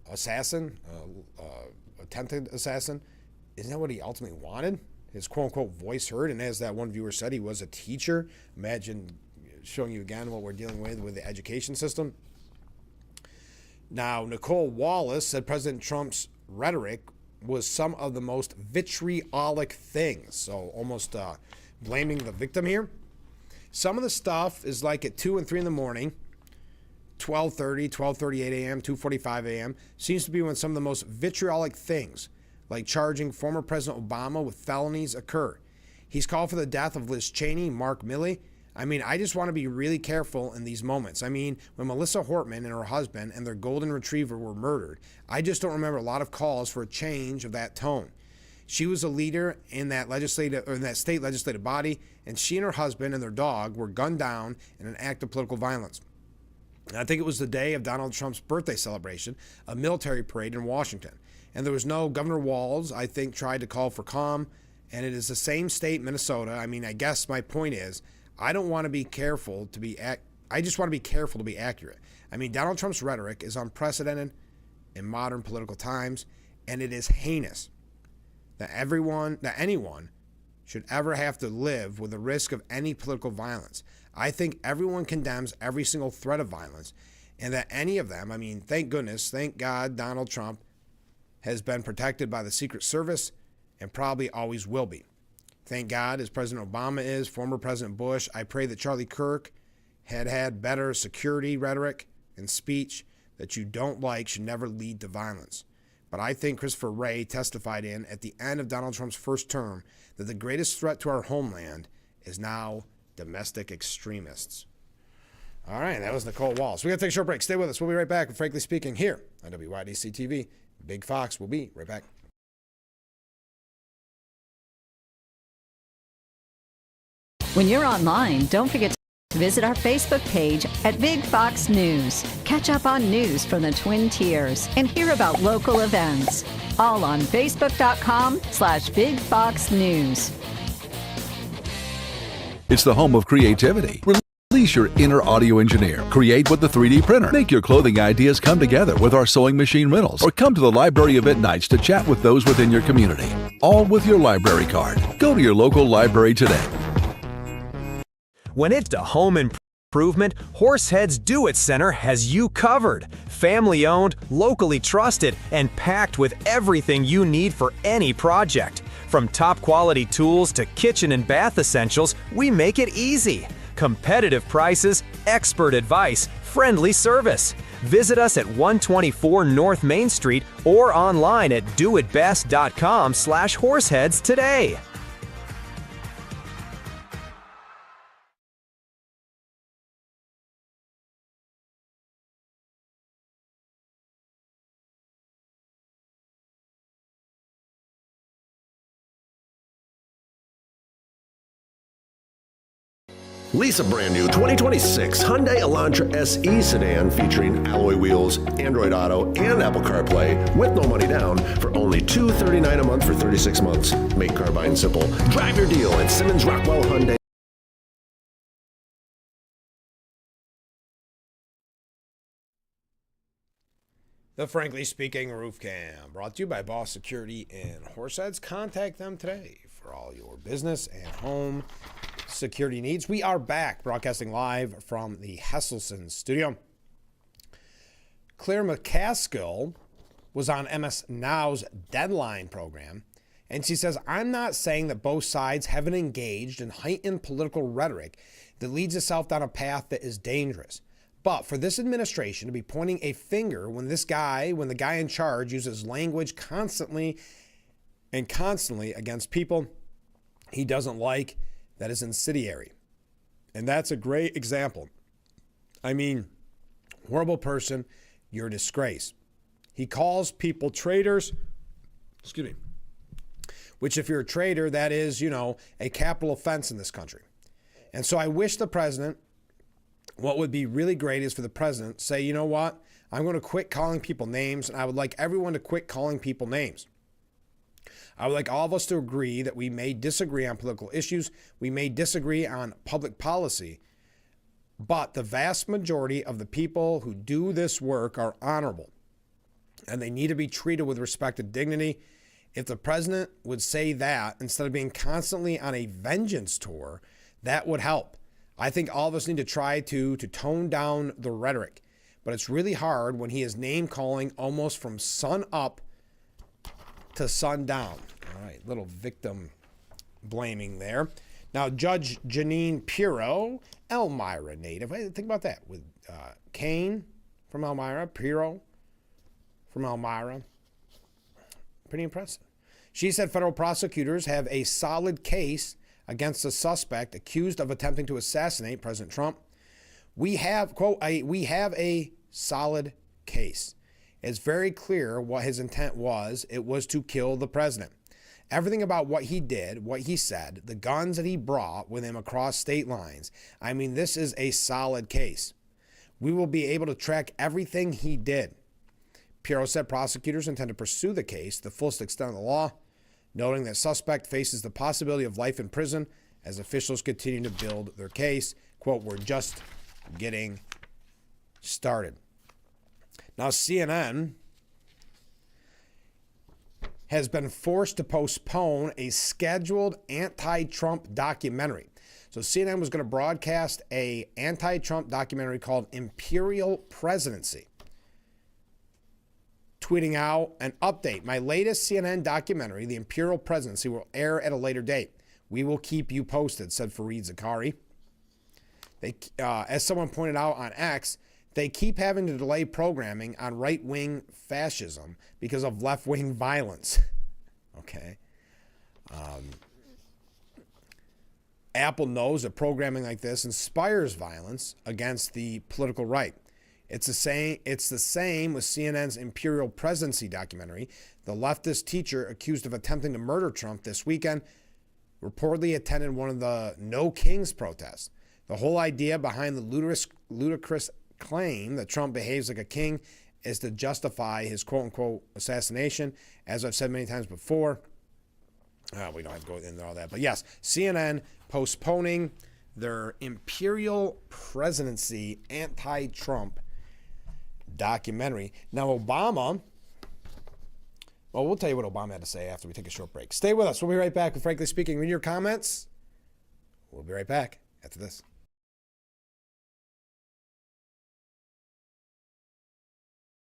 A: attempted assassin, isn't that what he ultimately wanted? His quote-unquote voice heard, and as that one viewer said, he was a teacher. Imagine showing you again what we're dealing with the education system. Now, Nicole Wallace said President Trump's rhetoric was some of the most vitriolic things. So almost blaming the victim here. Some of the stuff is like at 2 and 3 in the morning, 12:30, 12:38 a.m., 2:45 a.m. seems to be when some of the most vitriolic things, like charging former President Obama with felonies, occur. He's called for the death of Liz Cheney, Mark Milley. I just want to be really careful in these moments. when Melissa Hortman and her husband and their golden retriever were murdered, I just don't remember a lot of calls for a change of that tone. She was a leader in that state legislative body, and she and her husband and their dog were gunned down in an act of political violence. And I think it was the day of Donald Trump's birthday celebration, a military parade in Washington. And there was no Governor Walz, I think, tried to call for calm. And it is the same state, Minnesota. I guess my point is, I just want to be careful to be accurate. Donald Trump's rhetoric is unprecedented in modern political times, and it is heinous that anyone should ever have to live with the risk of any political violence. I think everyone condemns every single threat of violence, and that any of them, thank God, Donald Trump has been protected by the Secret Service and probably always will be. Thank God, as President Obama is, former President Bush. I pray that Charlie Kirk had better security rhetoric and speech that you don't like should never lead to violence. But I think Christopher Wray testified at the end of Donald Trump's first term that the greatest threat to our homeland is now domestic extremists. All right, that was Nicole Wallace. We got to take a short break. Stay with us. We'll be right back with Frankly Speaking here on WYDC TV. Big Fox will be right back.
D: When you're online, don't forget to visit our Facebook page at Big Fox News. Catch up on news from the Twin Tiers and hear about local events. All on Facebook.com/Big Fox News.
M: It's the home of creativity. Release your inner audio engineer. Create with the 3D printer. Make your clothing ideas come together with our sewing machine rentals. Or come to the library event nights to chat with those within your community. All with your library card. Go to your local library today.
J: When it's to home improvement, Horseheads Do-It Center has you covered. Family-owned, locally trusted, and packed with everything you need for any project. From top-quality tools to kitchen and bath essentials, we make it easy. Competitive prices, expert advice, friendly service. Visit us at 124 North Main Street or online at doitbest.com/horseheads today.
H: Lease a brand new 2026 Hyundai Elantra SE sedan featuring alloy wheels, Android Auto, and Apple CarPlay with no money down for only $239 a month for 36 months. Make car buying simple. Drive your deal at Simmons Rockwell Hyundai.
A: The Frankly Speaking Roof Cam, brought to you by Boss Security in Horseheads. Contact them today for all your business and home security needs. We are back, broadcasting live from the Hesselson studio. Claire McCaskill was on MS Now's Deadline program, and she says, I'm not saying that both sides haven't engaged in heightened political rhetoric that leads itself down a path that is dangerous. But for this administration to be pointing a finger when the guy in charge uses language constantly against people he doesn't like, that is incendiary. And that's a great example. I mean, horrible person, you're a disgrace. He calls people traitors, which if you're a traitor, that is, a capital offense in this country. And so I wish the president, what would be really great is for the president to say, you know what, I'm going to quit calling people names, and I would like everyone to quit calling people names. I would like all of us to agree that we may disagree on political issues, we may disagree on public policy, but the vast majority of the people who do this work are honorable, and they need to be treated with respect and dignity. If the president would say that instead of being constantly on a vengeance tour, that would help. I think all of us need to try to tone down the rhetoric, but it's really hard when he is name calling almost from sun up to sundown. All right, little victim blaming there. Now, Judge Janine Pirro, Elmira native. Think about that with Kane from Elmira, Pirro from Elmira. Pretty impressive. She said federal prosecutors have a solid case against a suspect accused of attempting to assassinate President Trump. We have, quote, we have a solid case. It's very clear what his intent was. It was to kill the president. Everything about what he did, what he said, the guns that he brought with him across state lines. I mean, this is a solid case. We will be able to track everything he did. Pirro said prosecutors intend to pursue the case to the fullest extent of the law, noting that suspect faces the possibility of life in prison as officials continue to build their case. Quote, we're just getting started. Now, CNN has been forced to postpone a scheduled anti-Trump documentary. So CNN was going to broadcast an anti-Trump documentary called Imperial Presidency. Tweeting out an update. My latest CNN documentary, The Imperial Presidency, will air at a later date. We will keep you posted, said Fareed Zakaria. As someone pointed out on X, they keep having to delay programming on right-wing fascism because of left-wing violence. Okay. Apple knows that programming like this inspires violence against the political right. It's the same with CNN's Imperial Presidency documentary. The leftist teacher accused of attempting to murder Trump this weekend reportedly attended one of the No Kings protests. The whole idea behind the ludicrous claim that Trump behaves like a king is to justify his quote-unquote assassination. As I've said many times before, we don't have to go into all that. But yes, CNN postponing their Imperial Presidency anti-Trump documentary. Now, Obama, well, we'll tell you what Obama had to say after we take a short break. Stay with us. We'll be right back with Frankly Speaking. Read your comments. We'll be right back after this.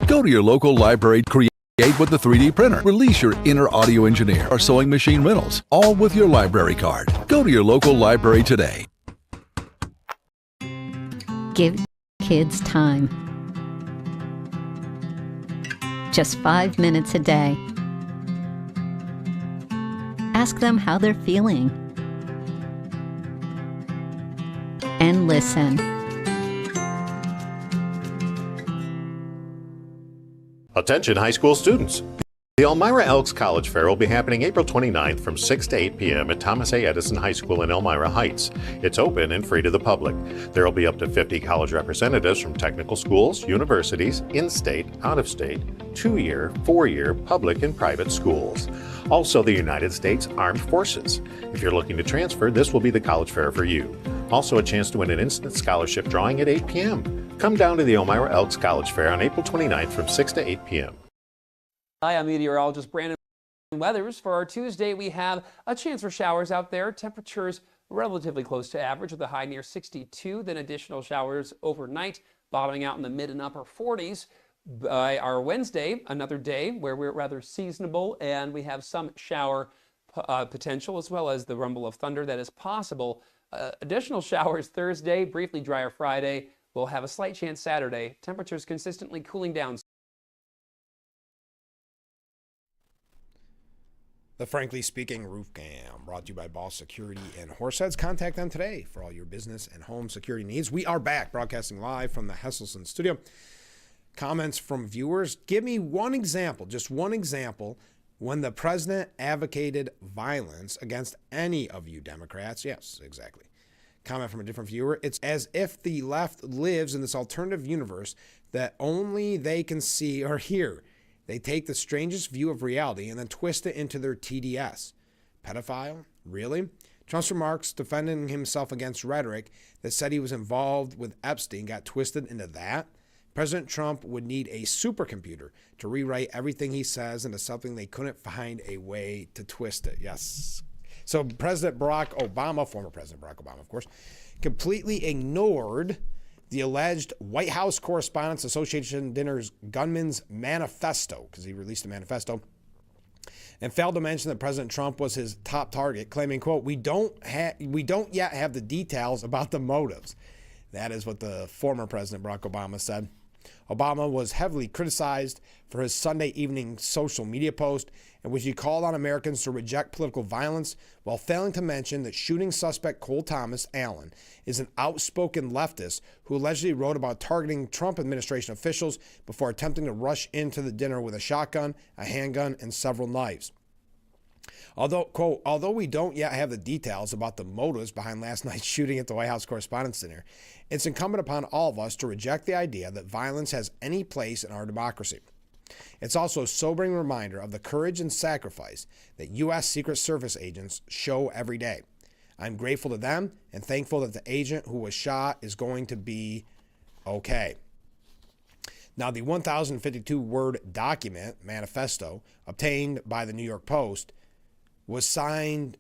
M: Go to your local library, create with the 3D printer, release your inner audio engineer or sewing machine rentals, all with your library card. Go to your local library today.
D: Give kids time. Just 5 minutes a day. Ask them how they're feeling. And listen.
N: Attention high school students. The Elmira Elks College Fair will be happening April 29th from 6 to 8 p.m. at Thomas A. Edison High School in Elmira Heights. It's open and free to the public. There will be up to 50 college representatives from technical schools, universities, in-state, out-of-state, 2-year, 4-year, public and private schools. Also, the United States Armed Forces. If you're looking to transfer, this will be the college fair for you. Also, a chance to win an instant scholarship drawing at 8 p.m. Come down to the Elmira Elks College Fair on April 29th from 6 to 8 p.m.
G: Hi, I'm meteorologist Brandon Weathers. For our Tuesday, we have a chance for showers out there. Temperatures relatively close to average with a high near 62, then additional showers overnight, bottoming out in the mid and upper 40s. By our Wednesday, another day where we're rather seasonable and we have some shower potential as well as the rumble of thunder that is possible. Additional showers Thursday, briefly drier Friday. We'll have a slight chance Saturday. Temperatures consistently cooling down.
A: The Frankly Speaking Roof Cam, brought to you by Boss Security and Horseheads. Contact them today for all your business and home security needs. We are back, broadcasting live from the Hesselson studio. Comments from viewers. Give me one example, just one example, when the president advocated violence against any of you Democrats. Yes, exactly. Comment from a different viewer. It's as if the left lives in this alternative universe that only they can see or hear. They take the strangest view of reality and then twist it into their TDS. Pedophile? Really? Trump's remarks defending himself against rhetoric that said he was involved with Epstein got twisted into that? President Trump would need a supercomputer to rewrite everything he says into something they couldn't find a way to twist it. Yes. So President Barack Obama, former President Barack Obama, of course, completely ignored the alleged White House Correspondents Association dinner's gunman's manifesto, because he released a manifesto, and failed to mention that President Trump was his top target, claiming, quote, we don't yet have the details about the motives. That is what the former President Barack Obama said. Obama was heavily criticized for his Sunday evening social media post in which he called on Americans to reject political violence while failing to mention that shooting suspect Cole Thomas Allen is an outspoken leftist who allegedly wrote about targeting Trump administration officials before attempting to rush into the dinner with a shotgun, a handgun, and several knives. Although, quote, although we don't yet have the details about the motives behind last night's shooting at the White House Correspondents' Dinner, it's incumbent upon all of us to reject the idea that violence has any place in our democracy. It's also a sobering reminder of the courage and sacrifice that U.S. Secret Service agents show every day. I'm grateful to them and thankful that the agent who was shot is going to be okay. Now, the 1,052-word document, manifesto, obtained by the New York Post, was signed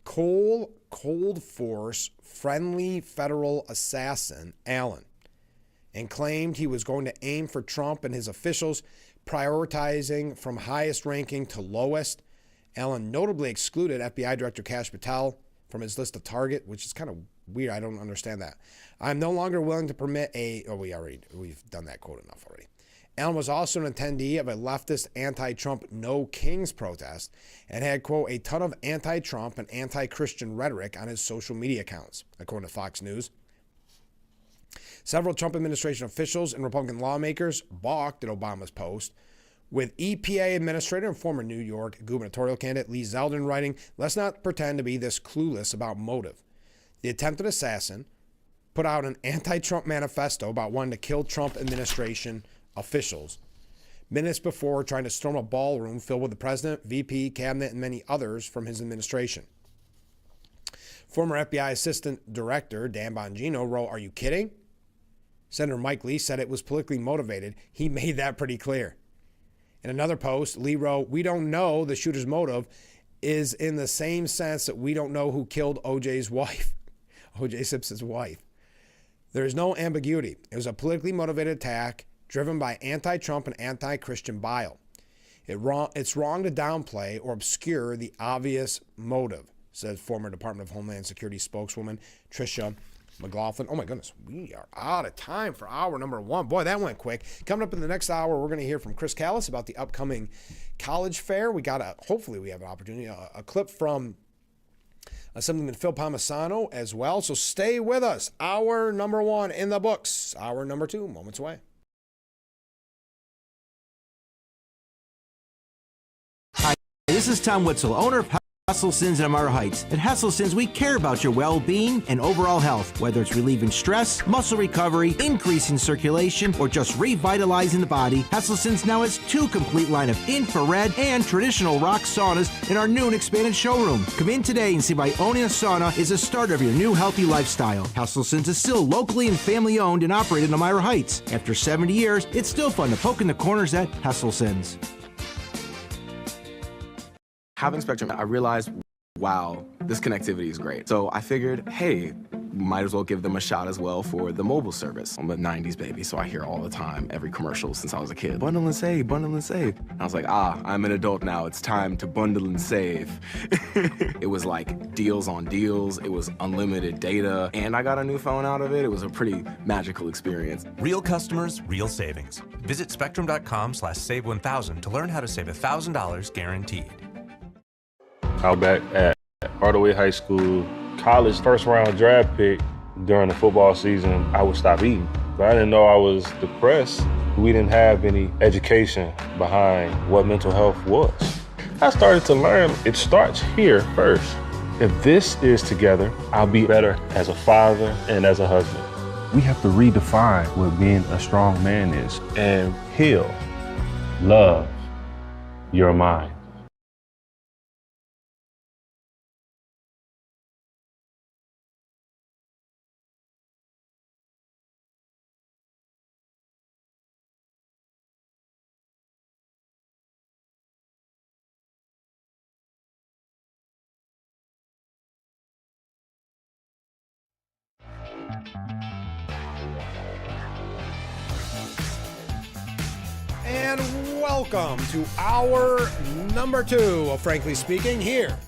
A: Cold Force friendly federal assassin Allen and claimed he was going to aim for Trump and his officials, prioritizing from highest ranking to lowest. Allen notably excluded FBI Director Kash Patel from his list of target, which is kind of weird. I don't understand that. I'm no longer willing to permit we've done that quote enough already. Allen was also an attendee of a leftist anti-Trump No Kings protest and had, quote, a ton of anti-Trump and anti-Christian rhetoric on his social media accounts, according to Fox News. Several Trump administration officials and Republican lawmakers balked at Obama's post, with EPA Administrator and former New York gubernatorial candidate Lee Zeldin writing, let's not pretend to be this clueless about motive. The attempted assassin put out an anti-Trump manifesto about wanting to kill Trump administration officials minutes before trying to storm a ballroom filled with the president, VP, cabinet, and many others from his administration. Former FBI Assistant Director Dan Bongino wrote, are you kidding? Senator Mike Lee said it was politically motivated. He made that pretty clear. In another post, Lee wrote, we don't know the shooter's motive is in the same sense that we don't know who killed O.J.'s wife, O.J. Simpson's wife. There is no ambiguity. It was a politically motivated attack driven by anti-Trump and anti-Christian bile. It's wrong to downplay or obscure the obvious motive, said former Department of Homeland Security spokeswoman Tricia McLaughlin. Oh my goodness, we are out of time for hour number one. Boy, that went quick. Coming up in the next hour, we're going to hear from Chris Callis about the upcoming college fair. Hopefully we have an opportunity, a clip from Assemblyman Phil Palmisano as well. So stay with us. Hour number one in the books. Hour number two, moments away.
B: This is Tom Witzel, owner of Hesselson's in Amara Heights. At Hesselson's, we care about your well-being and overall health, whether it's relieving stress, muscle recovery, increasing circulation, or just revitalizing the body. Hesselson's now has 2 complete line of infrared and traditional rock saunas in our new and expanded showroom. Come in today and see why owning a sauna is the start of your new healthy lifestyle. Hesselson's is still locally and family-owned and operated in Amara Heights. After 70 years, it's still fun to poke in the corners at Hesselson's.
O: Having Spectrum, I realized, wow, this connectivity is great. So I figured, hey, might as well give them a shot as well for the mobile service. I'm a 90s baby, so I hear all the time, every commercial since I was a kid, bundle and save, bundle and save. And I was like, I'm an adult now, it's time to bundle and save. It was like deals on deals, it was unlimited data, and I got a new phone out of it. It was a pretty magical experience.
P: Real customers, real savings. Visit spectrum.com/save1000 to learn how to save $1,000 guaranteed.
Q: Out back at Hardaway High School, college first round draft pick during the football season, I would stop eating. But I didn't know I was depressed. We didn't have any education behind what mental health was. I started to learn it starts here first. If this is together, I'll be better as a father and as a husband. We have to redefine what being a strong man is and heal, love your mind.
A: And welcome to hour number 2 of Frankly Speaking here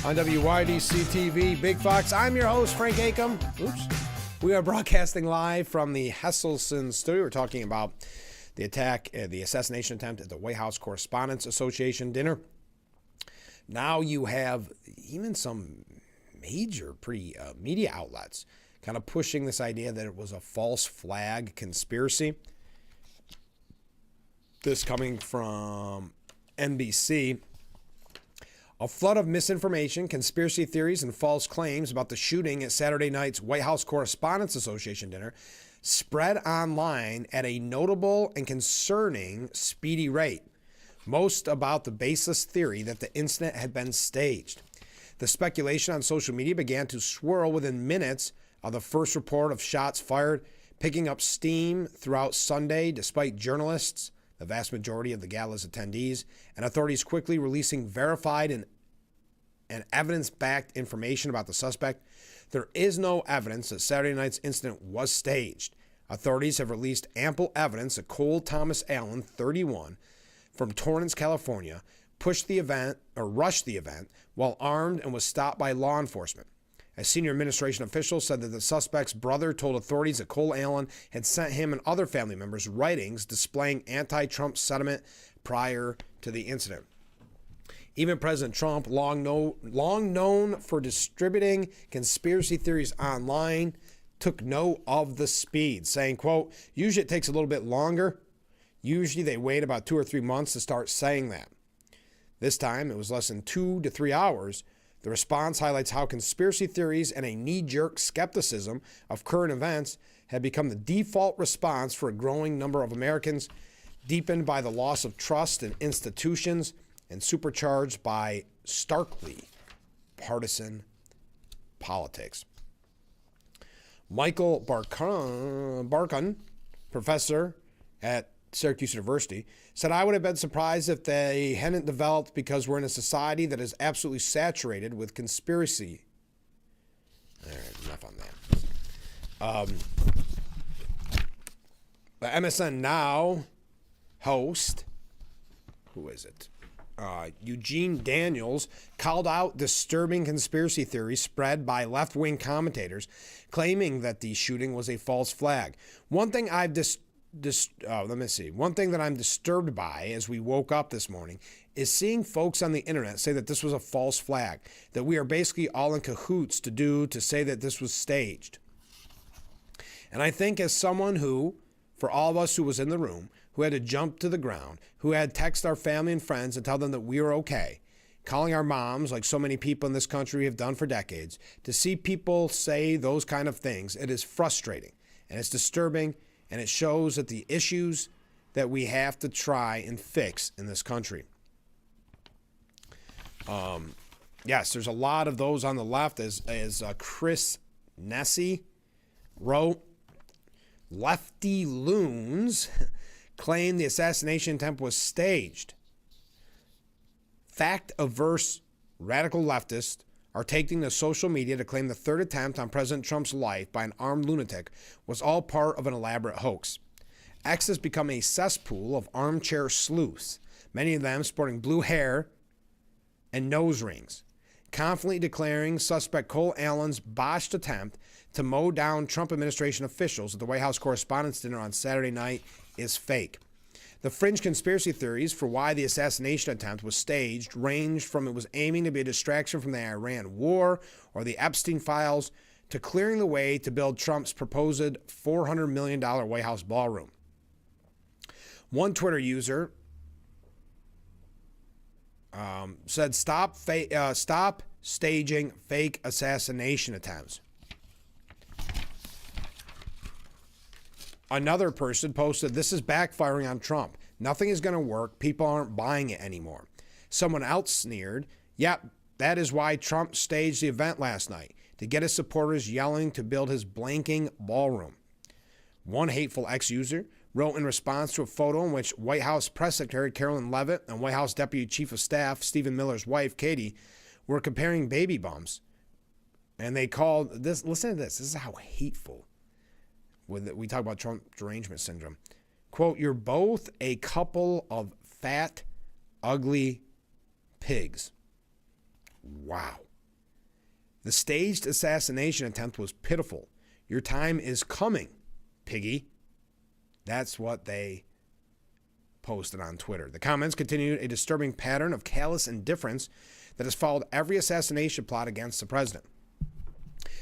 A: on WYDC TV Big Fox. I'm your host, Frank Acom. Oops. We are broadcasting live from the Hesselson studio. We're talking about the attack, the assassination attempt at the White House Correspondents Association dinner. Now you have even some major media outlets kind of pushing this idea that it was a false flag conspiracy. This coming from NBC. A flood of misinformation, conspiracy theories, and false claims about the shooting at Saturday night's White House Correspondents Association dinner spread online at a notable and concerning speedy rate. Most about the baseless theory that the incident had been staged. The speculation on social media began to swirl within minutes of the first report of shots fired, picking up steam throughout Sunday despite journalists, the vast majority of the gala's attendees, and authorities quickly releasing verified and evidence-backed information about the suspect. There is no evidence that Saturday night's incident was staged. Authorities have released ample evidence that Cole Thomas Allen, 31, from Torrance, California, rushed the event while armed and was stopped by law enforcement. A senior administration official said that the suspect's brother told authorities that Cole Allen had sent him and other family members writings displaying anti-Trump sentiment prior to the incident. Even President Trump, long known for distributing conspiracy theories online, took note of the speed, saying, quote, usually it takes a little bit longer. Usually they wait about 2 or 3 months to start saying that. This time it was less than 2 to 3 hours. The response highlights how conspiracy theories and a knee-jerk skepticism of current events have become the default response for a growing number of Americans, deepened by the loss of trust in institutions and supercharged by starkly partisan politics. Michael Barkun, professor at Syracuse University, said, I would have been surprised if they hadn't developed because we're in a society that is absolutely saturated with conspiracy. All right, enough on that. The MSN Now host, who is it? Eugene Daniels, called out disturbing conspiracy theories spread by left-wing commentators claiming that the shooting was a false flag. One thing that I'm disturbed by as we woke up this morning is seeing folks on the internet say that this was a false flag, that we are basically all in cahoots to say that this was staged. And I think as someone who, for all of us who was in the room, who had to jump to the ground, who had to text our family and friends and tell them that we were okay, calling our moms, like so many people in this country have done for decades. To see people say those kind of things, it is frustrating and it's disturbing, and it shows that the issues that we have to try and fix in this country. Yes, there's a lot of those on the left, as Chris Nessie wrote. Lefty loons claim the assassination attempt was staged. Fact-averse radical leftists are taking to social media to claim the third attempt on President Trump's life by an armed lunatic was all part of an elaborate hoax. X has become a cesspool of armchair sleuths, many of them sporting blue hair and nose rings, confidently declaring suspect Cole Allen's botched attempt to mow down Trump administration officials at the White House Correspondents' Dinner on Saturday night is fake. The fringe conspiracy theories for why the assassination attempt was staged ranged from it was aiming to be a distraction from the Iran war or the Epstein files to clearing the way to build Trump's proposed $400 million White House ballroom. One Twitter user said, stop staging fake assassination attempts. Another person posted, this is backfiring on Trump. Nothing is going to work. People aren't buying it anymore. Someone else sneered, yep, that is why Trump staged the event last night, to get his supporters yelling to build his blanking ballroom. One hateful ex-user wrote in response to a photo in which White House Press Secretary Carolyn Leavitt and White House Deputy Chief of Staff Stephen Miller's wife, Katie, were comparing baby bumps. And they called this, listen to this, this is how hateful. We talk about Trump derangement syndrome. Quote, you're both a couple of fat, ugly pigs. Wow. The staged assassination attempt was pitiful. Your time is coming, piggy. That's what they posted on Twitter. The comments continued a disturbing pattern of callous indifference that has followed every assassination plot against the president.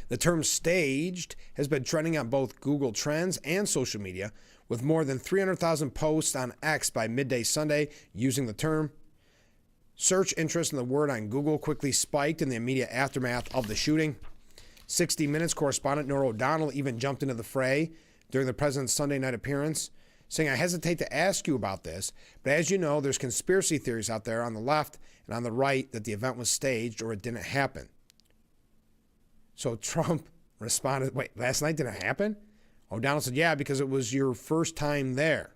A: The term staged has been trending on both Google Trends and social media, with more than 300,000 posts on X by midday Sunday using the term. Search interest in the word on Google quickly spiked in the immediate aftermath of the shooting. 60 Minutes correspondent Norah O'Donnell even jumped into the fray during the president's Sunday night appearance, saying, I hesitate to ask you about this, but as you know, there's conspiracy theories out there on the left and on the right that the event was staged or it didn't happen. So Trump responded, wait, last night didn't happen? O'Donnell said, yeah, because it was your first time there.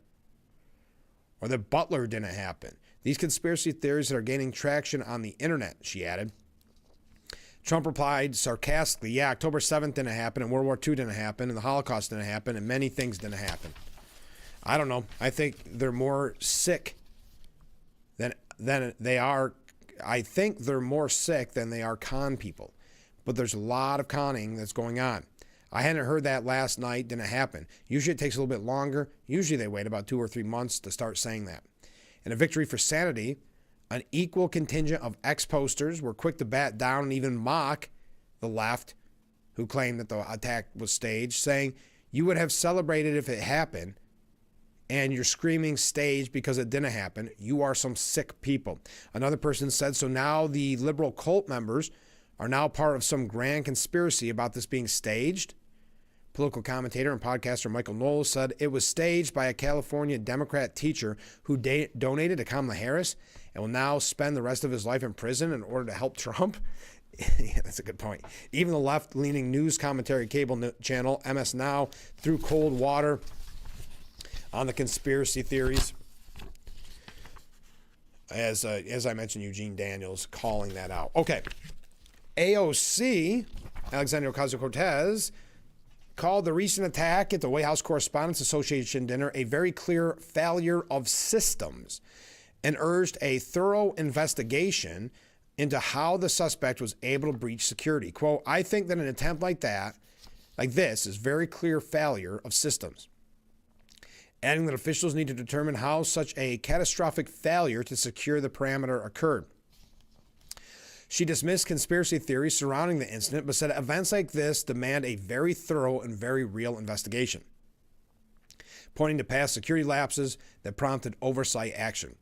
A: Or that Butler didn't happen. These conspiracy theories that are gaining traction on the internet, she added. Trump replied sarcastically, yeah, October 7th didn't happen, and World War II didn't happen, and the Holocaust didn't happen, and many things didn't happen. I don't know. I think they're more sick than they are. I think they're more sick than they are con people. But there's a lot of conning that's going on. I hadn't heard that last night, didn't happen. Usually it takes a little bit longer. Usually they wait about 2 or 3 months to start saying that. In a victory for sanity, an equal contingent of ex-posters were quick to bat down and even mock the left, who claimed that the attack was staged, saying, you would have celebrated if it happened, and you're screaming staged because it didn't happen. You are some sick people. Another person said, so now the liberal cult members are now part of some grand conspiracy about this being staged. Political commentator and podcaster Michael Knowles said it was staged by a California Democrat teacher who donated to Kamala Harris and will now spend the rest of his life in prison in order to help Trump. Yeah, that's a good point. Even the left-leaning news commentary cable channel MS Now threw cold water on the conspiracy theories. As I mentioned, Eugene Daniels calling that out. Okay. AOC, Alexandria Ocasio-Cortez, called the recent attack at the White House Correspondents' Association dinner a very clear failure of systems and urged a thorough investigation into how the suspect was able to breach security. Quote, I think that an attempt like this is very clear failure of systems. Adding that officials need to determine how such a catastrophic failure to secure the perimeter occurred. She dismissed conspiracy theories surrounding the incident, but said events like this demand a very thorough and very real investigation, pointing to past security lapses that prompted oversight action.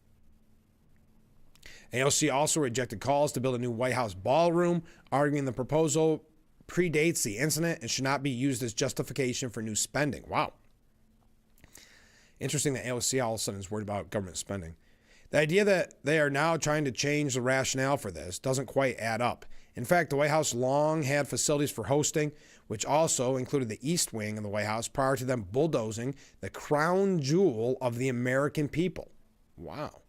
A: AOC also rejected calls to build a new White House ballroom, arguing the proposal predates the incident and should not be used as justification for new spending. Wow. Interesting that AOC all of a sudden is worried about government spending. The idea that they are now trying to change the rationale for this doesn't quite add up. In fact, the White House long had facilities for hosting, which also included the East Wing of the White House prior to them bulldozing the crown jewel of the American people. Wow.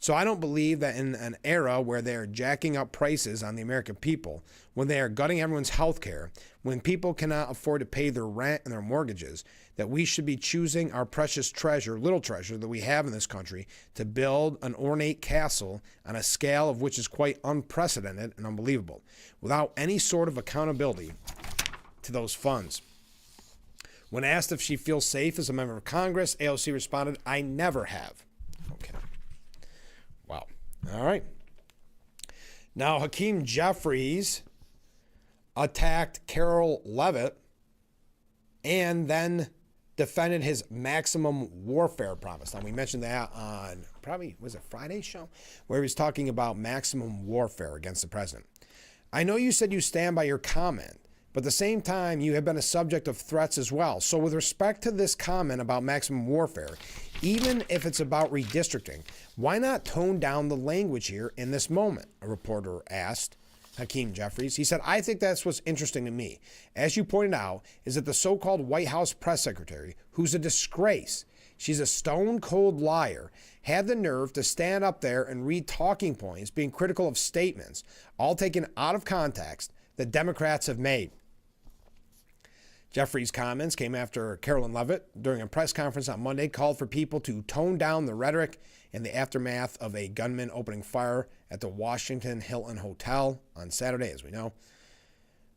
A: So I don't believe that in an era where they are jacking up prices on the American people, when they are gutting everyone's health care, when people cannot afford to pay their rent and their mortgages, that we should be choosing our precious treasure, little treasure that we have in this country, to build an ornate castle on a scale of which is quite unprecedented and unbelievable, without any sort of accountability to those funds. When asked if she feels safe as a member of Congress, AOC responded, "I never have." Okay. Wow. All right. Now, Hakeem Jeffries attacked Carol Levitt and then defended his maximum warfare promise. Now, we mentioned that on probably, was it Friday's show? Where he was talking about maximum warfare against the president. I know you said you stand by your comment, but at the same time, you have been a subject of threats as well. So with respect to this comment about maximum warfare, even if it's about redistricting, why not tone down the language here in this moment? A reporter asked Hakeem Jeffries. He said, I think that's what's interesting to me, as you pointed out, is that the so-called White House press secretary, who's a disgrace, she's a stone-cold liar, had the nerve to stand up there and read talking points being critical of statements, all taken out of context, that Democrats have made. Jeffries' comments came after Carolyn Levitt, during a press conference on Monday, called for people to tone down the rhetoric in the aftermath of a gunman opening fire at the Washington Hilton Hotel on Saturday, as we know.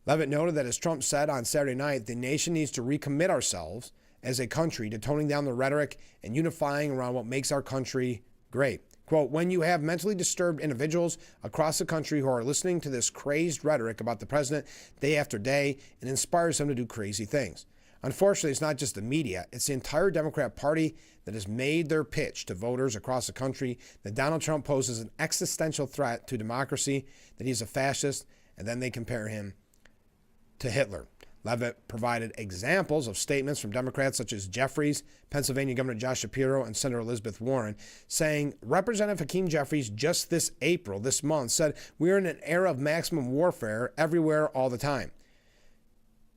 A: Levitt noted that, as Trump said on Saturday night, the nation needs to recommit ourselves as a country to toning down the rhetoric and unifying around what makes our country great. Quote, when you have mentally disturbed individuals across the country who are listening to this crazed rhetoric about the president day after day, it inspires them to do crazy things. Unfortunately, it's not just the media, it's the entire Democrat Party that has made their pitch to voters across the country that Donald Trump poses an existential threat to democracy, that he's a fascist, and then they compare him to Hitler. Levitt provided examples of statements from Democrats such as Jeffries, Pennsylvania Governor Josh Shapiro, and Senator Elizabeth Warren, saying Representative Hakeem Jeffries just this month, said, we are in an era of maximum warfare everywhere all the time.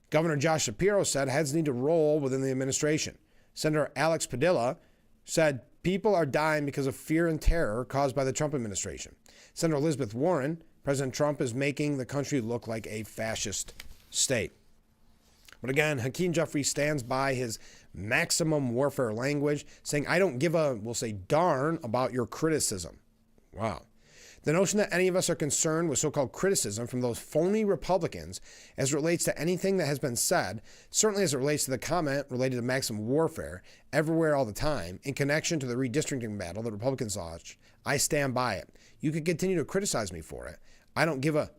A: Governor Josh Shapiro said heads need to roll within the administration. Senator Alex Padilla said people are dying because of fear and terror caused by the Trump administration. Senator Elizabeth Warren, President Trump is making the country look like a fascist state. But again, Hakeem Jeffries stands by his maximum warfare language, saying, I don't give a, we'll say, darn about your criticism. Wow. The notion that any of us are concerned with so-called criticism from those phony Republicans as it relates to anything that has been said, certainly as it relates to the comment related to maximum warfare everywhere all the time in connection to the redistricting battle that Republicans launched, I stand by it. You could continue to criticize me for it. I don't give a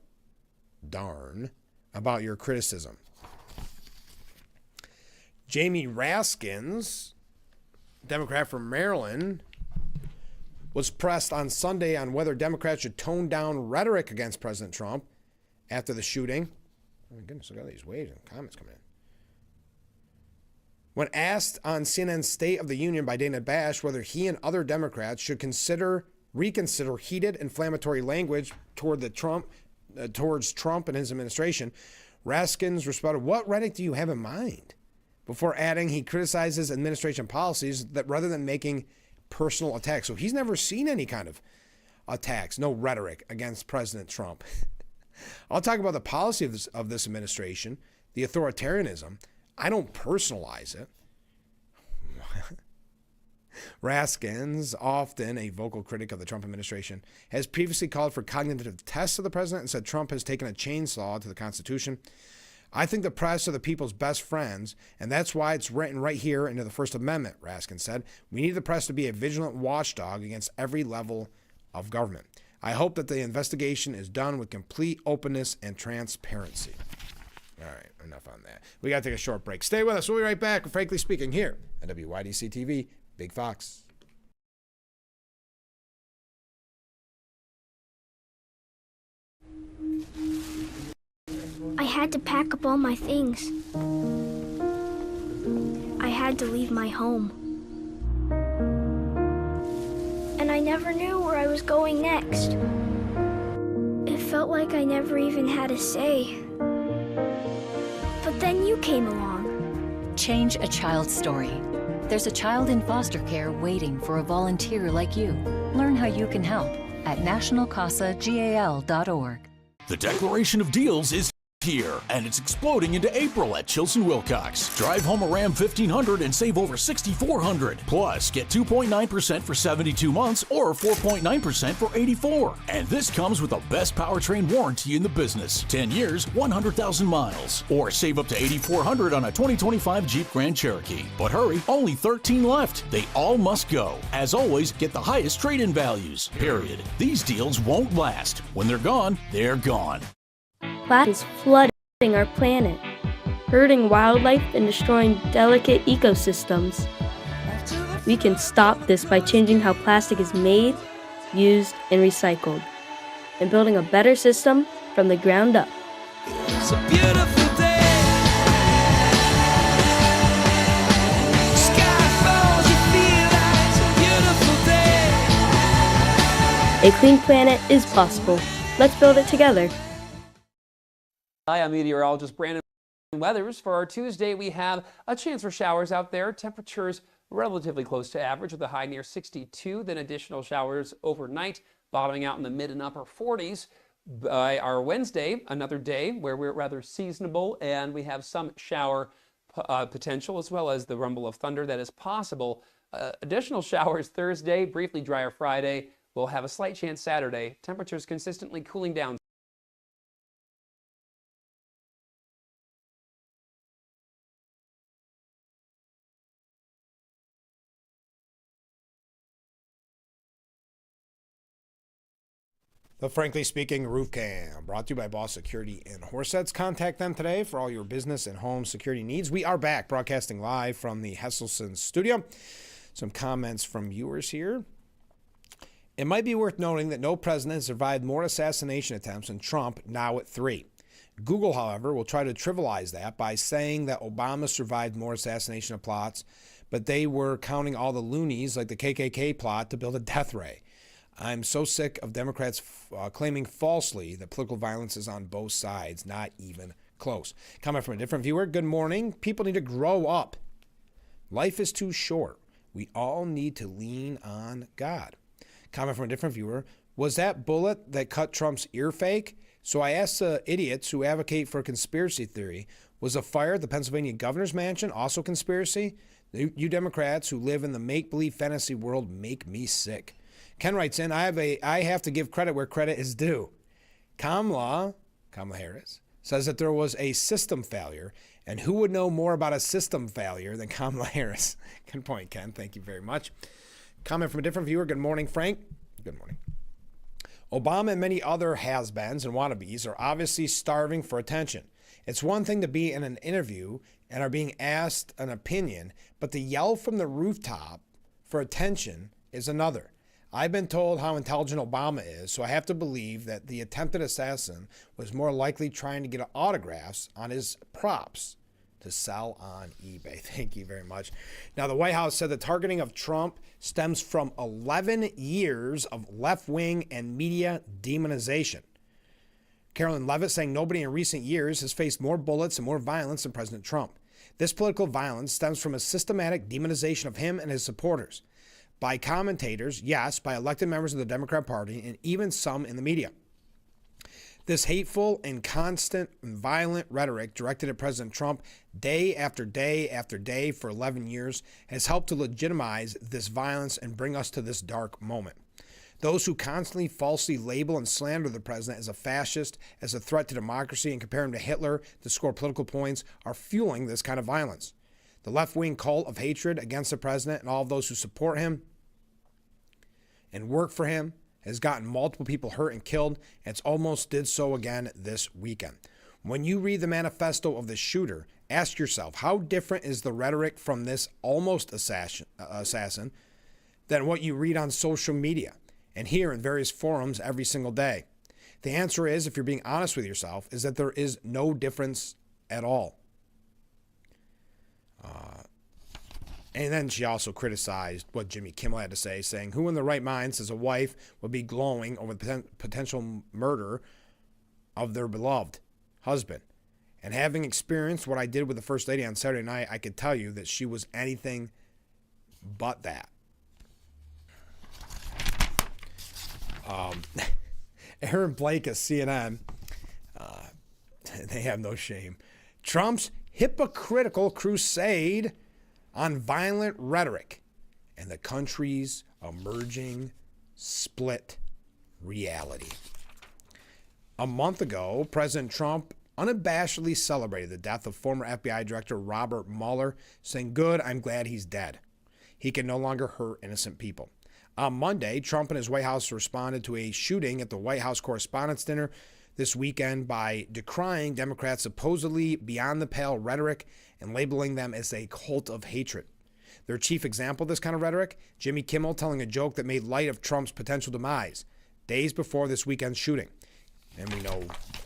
A: darn about your criticism. Jamie Raskins, Democrat from Maryland, was pressed on Sunday on whether Democrats should tone down rhetoric against President Trump after the shooting. Oh my goodness, look at all these waves and comments coming in. When asked on CNN's State of the Union by Dana Bash whether he and other Democrats should reconsider heated, inflammatory language towards Trump and his administration, Raskins responded, what rhetoric do you have in mind? Before adding, he criticizes administration policies that rather than making personal attacks. So he's never seen any kind of attacks, no rhetoric against President Trump. I'll talk about the policy of this administration, the authoritarianism. I don't personalize it. Raskins, often a vocal critic of the Trump administration, has previously called for cognitive tests of the president and said Trump has taken a chainsaw to the Constitution. I think the press are the people's best friends, and that's why it's written right here into the First Amendment, Raskin said. We need the press to be a vigilant watchdog against every level of government. I hope that the investigation is done with complete openness and transparency. All right, enough on that. We got to take a short break. Stay with us. We'll be right back with Frankly Speaking here at WYDC TV, Big Fox.
E: I had to pack up all my things. I had to leave my home. And I never knew where I was going next. It felt like I never even had a say. But then you came along.
R: Change a child's story. There's a child in foster care waiting for a volunteer like you. Learn how you can help at nationalcasagal.org.
C: The Declaration of Deals is here, and it's exploding into April at Chilson Wilcox. Drive home a Ram 1500 and save over $6,400. Plus, get 2.9% for 72 months or 4.9% for 84. And this comes with the best powertrain warranty in the business. 10 years, 100,000 miles. Or save up to $8,400 on a 2025 Jeep Grand Cherokee. But hurry, only 13 left. They all must go. As always, get the highest trade-in values. Period. These deals won't last. When they're gone, they're gone.
S: Plastic is flooding our planet, hurting wildlife and destroying delicate ecosystems. We can stop this by changing how plastic is made, used, and recycled, and building a better system from the ground up.
T: It's a beautiful day. Sky falls, you feel like it's a beautiful day.
S: A clean planet is possible. Let's build it together.
G: Hi, I'm meteorologist Brandon Weathers. For our Tuesday, we have a chance for showers out there. Temperatures relatively close to average with a high near 62, then additional showers overnight, bottoming out in the mid and upper 40s. By our Wednesday, another day where we're rather seasonable and we have some shower potential as well as the rumble of thunder that is possible. Additional showers Thursday, briefly drier Friday. We'll have a slight chance Saturday. Temperatures consistently cooling down.
A: The Frankly Speaking Roof Cam, brought to you by Boss Security in Horseheads. Contact them today for all your business and home security needs. We are back broadcasting live from the Hesselson studio. Some comments from viewers here. It might be worth noting that no president has survived more assassination attempts than Trump, now at 3. Google, however, will try to trivialize that by saying that Obama survived more assassination plots, but they were counting all the loonies like the KKK plot to build a death ray. I'm so sick of Democrats claiming falsely that political violence is on both sides, not even close. Comment from a different viewer. Good morning. People need to grow up. Life is too short. We all need to lean on God. Comment from a different viewer. Was that bullet that cut Trump's ear fake? So I asked the idiots who advocate for conspiracy theory, was the fire at the Pennsylvania governor's mansion also conspiracy? You Democrats who live in the make-believe fantasy world make me sick. Ken writes in, I have to give credit where credit is due. Kamala Harris, says that there was a system failure, and who would know more about a system failure than Kamala Harris? Good point, Ken. Thank you very much. Comment from a different viewer. Good morning, Frank. Good morning. Obama and many other has-beens and wannabes are obviously starving for attention. It's one thing to be in an interview and are being asked an opinion, but to yell from the rooftop for attention is another. I've been told how intelligent Obama is, so I have to believe that the attempted assassin was more likely trying to get autographs on his props to sell on eBay. Thank you very much. Now, the White House said the targeting of Trump stems from 11 years of left-wing and media demonization. Carolyn Levitt saying nobody in recent years has faced more bullets and more violence than President Trump. This political violence stems from a systematic demonization of him and his supporters. By commentators, yes, by elected members of the Democrat Party, and even some in the media. This hateful and constant and violent rhetoric directed at President Trump day after day after day for 11 years has helped to legitimize this violence and bring us to this dark moment. Those who constantly falsely label and slander the president as a fascist, as a threat to democracy, and compare him to Hitler to score political points are fueling this kind of violence. The left-wing cult of hatred against the president and all of those who support him and work for him has gotten multiple people hurt and killed, and it's almost did so again this weekend. When you read the manifesto of the shooter, ask yourself, how different is the rhetoric from this almost assassin than what you read on social media and hear in various forums every single day? The answer is, if you're being honest with yourself, is that there is no difference at all. And then she also criticized what Jimmy Kimmel had to say, saying, who in their right mind says a wife would be glowing over the potential murder of their beloved husband? And having experienced what I did with the First Lady on Saturday night, I could tell you that she was anything but that. Aaron Blake of CNN, they have no shame. Trump's hypocritical crusade on violent rhetoric and the country's emerging split reality. A month ago, President Trump unabashedly celebrated the death of former FBI Director Robert Mueller, saying, good, I'm glad he's dead. He can no longer hurt innocent people. On Monday, Trump and his White House responded to a shooting at the White House Correspondents' Dinner this weekend by decrying Democrats' supposedly beyond-the-pale rhetoric and labeling them as a cult of hatred. Their chief example of this kind of rhetoric, Jimmy Kimmel telling a joke that made light of Trump's potential demise days before this weekend's shooting. And we know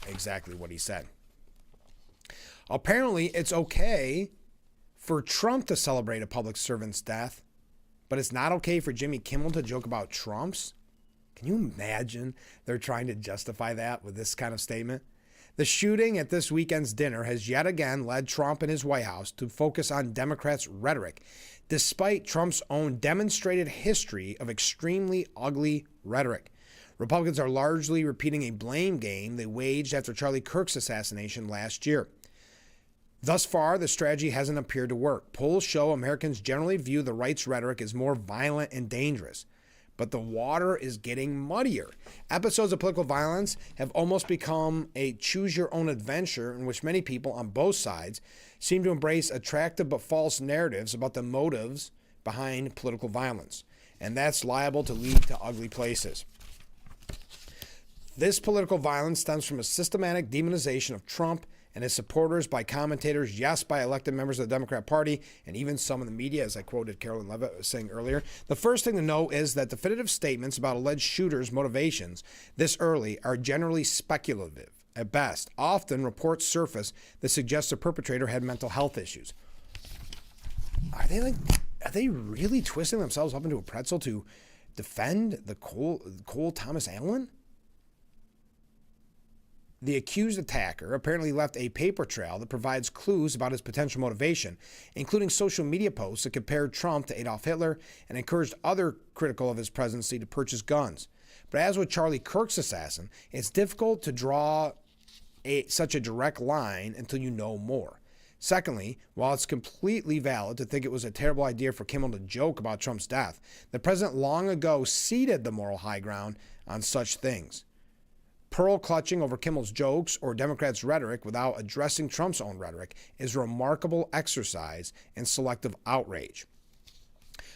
A: exactly what he said. Apparently, it's okay for Trump to celebrate a public servant's death, but it's not okay for Jimmy Kimmel to joke about Trump's? Can you imagine they're trying to justify that with this kind of statement? The shooting at this weekend's dinner has yet again led Trump and his White House to focus on Democrats' rhetoric, despite Trump's own demonstrated history of extremely ugly rhetoric. Republicans are largely repeating a blame game they waged after Charlie Kirk's assassination last year. Thus far, the strategy hasn't appeared to work. Polls show Americans generally view the right's rhetoric as more violent and dangerous. But the water is getting muddier. Episodes of political violence have almost become a choose-your-own-adventure in which many people on both sides seem to embrace attractive but false narratives about the motives behind political violence. And that's liable to lead to ugly places. This political violence stems from a systematic demonization of Trump and his supporters by commentators, yes, by elected members of the Democrat Party, and even some in the media, as I quoted Carolyn Levitt saying earlier. The first thing to know is that definitive statements about alleged shooters' motivations this early are generally speculative at best. Often reports surface that suggest the perpetrator had mental health issues. Are they really twisting themselves up into a pretzel to defend the Cole Thomas Allen? The accused attacker apparently left a paper trail that provides clues about his potential motivation, including social media posts that compared Trump to Adolf Hitler and encouraged other critical of his presidency to purchase guns. But as with Charlie Kirk's assassin, it's difficult to draw such a direct line until you know more. Secondly, while it's completely valid to think it was a terrible idea for Kimmel to joke about Trump's death, the president long ago ceded the moral high ground on such things. Pearl clutching over Kimmel's jokes or Democrats' rhetoric without addressing Trump's own rhetoric is a remarkable exercise in selective outrage.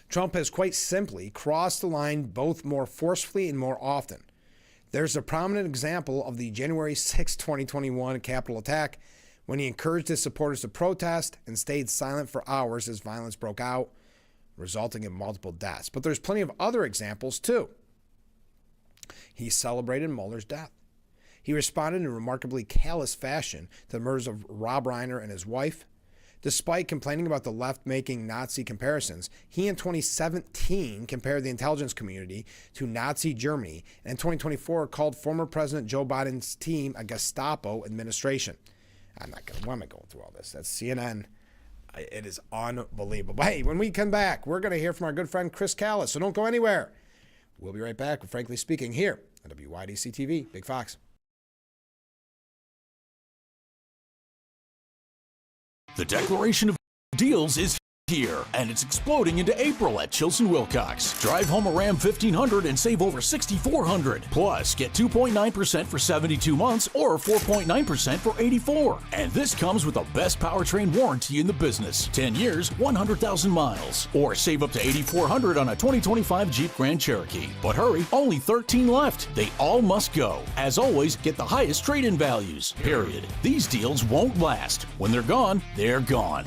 A: Trump has quite simply crossed the line both more forcefully and more often. There's a prominent example of the January 6, 2021 Capitol attack when he encouraged his supporters to protest and stayed silent for hours as violence broke out, resulting in multiple deaths. But there's plenty of other examples too. He celebrated Mueller's death. He responded in a remarkably callous fashion to the murders of Rob Reiner and his wife. Despite complaining about the left making Nazi comparisons, he in 2017 compared the intelligence community to Nazi Germany, and in 2024 called former President Joe Biden's team a Gestapo administration. Why am I going through all this? That's CNN. It is unbelievable. But hey, when we come back, we're going to hear from our good friend Chris Callis, so don't go anywhere. We'll be right back with Frankly Speaking here on WYDC TV. Big Fox.
C: The Declaration of Deals is here, and it's exploding into April at Chilson Wilcox. Drive home a Ram 1500 and save over $6,400. Plus, get 2.9% for 72 months or 4.9% for 84. And this comes with the best powertrain warranty in the business. 10 years, 100,000 miles. Or save up to $8,400 on a 2025 Jeep Grand Cherokee. But hurry, only 13 left. They all must go. As always, get the highest trade-in values. Period. These deals won't last. When they're gone, they're gone.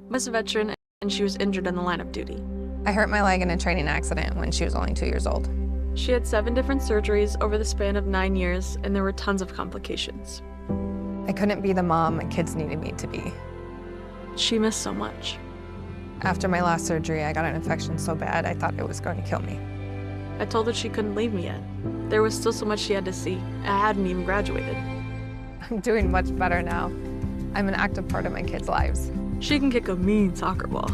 U: Was a veteran and she was injured in the line of duty.
V: I hurt my leg in a training accident when she was only 2 years old.
U: She had 7 different surgeries over the span of 9 years, and there were tons of complications.
F: I couldn't be the mom my kids needed me to be.
U: She missed so much.
F: After my last surgery, I got an infection so bad I thought it was going to kill me.
U: I told her she couldn't leave me yet. There was still so much she had to see. I hadn't even graduated.
F: I'm doing much better now. I'm an active part of my kids' lives.
U: She can kick a mean soccer ball.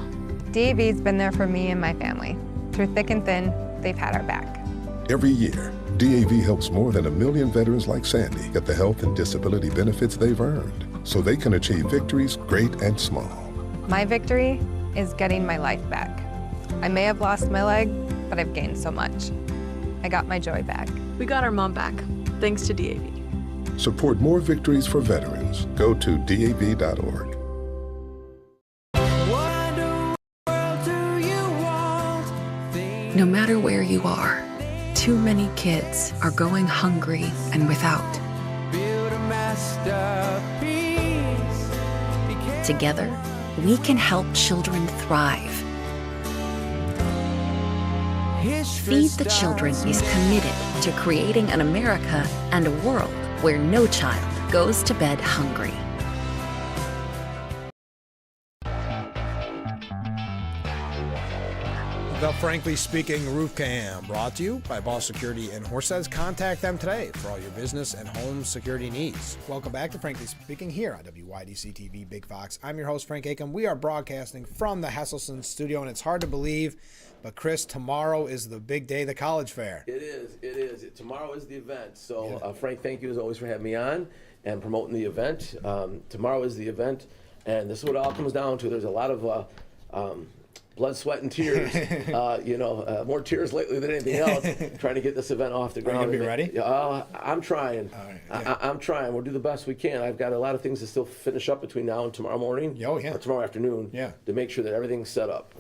F: DAV's been there for me and my family. Through thick and thin, they've had our back.
V: Every year, DAV helps more than 1 million veterans like Sandy get the health and disability benefits they've earned, so they can achieve victories great and small.
F: My victory is getting my life back. I may have lost my leg, but I've gained so much. I got my joy back.
U: We got our mom back, thanks to DAV.
V: Support more victories for veterans. Go to DAV.org.
W: No matter where you are, too many kids are going hungry and without. Together, we can help children thrive. Feed the Children is committed to creating an America and a world where no child goes to bed hungry.
A: The Frankly Speaking Roof Cam, brought to you by Boss Security in Horseheads. Contact them today for all your business and home security needs. Welcome back to Frankly Speaking here on WYDC TV Big Fox. I'm your host, Frank Aiken. We are broadcasting from the Hesselson studio, and it's hard to believe, but Chris, tomorrow is the big day, the college fair.
X: It is. Tomorrow is the event. So, Frank, thank you as always for having me on and promoting the event. Tomorrow is the event, and this is what it all comes down to. There's a lot of blood, sweat, and tears. More tears lately than anything else, trying to get this event off the ground.
A: Are you going to be ready?
X: I'm trying.
A: All right, yeah.
X: I'm trying. We'll do the best we can. I've got a lot of things to still finish up between now and tomorrow morning.
A: Oh, yeah.
X: Or tomorrow afternoon.
A: Yeah.
X: To make sure that everything's set up.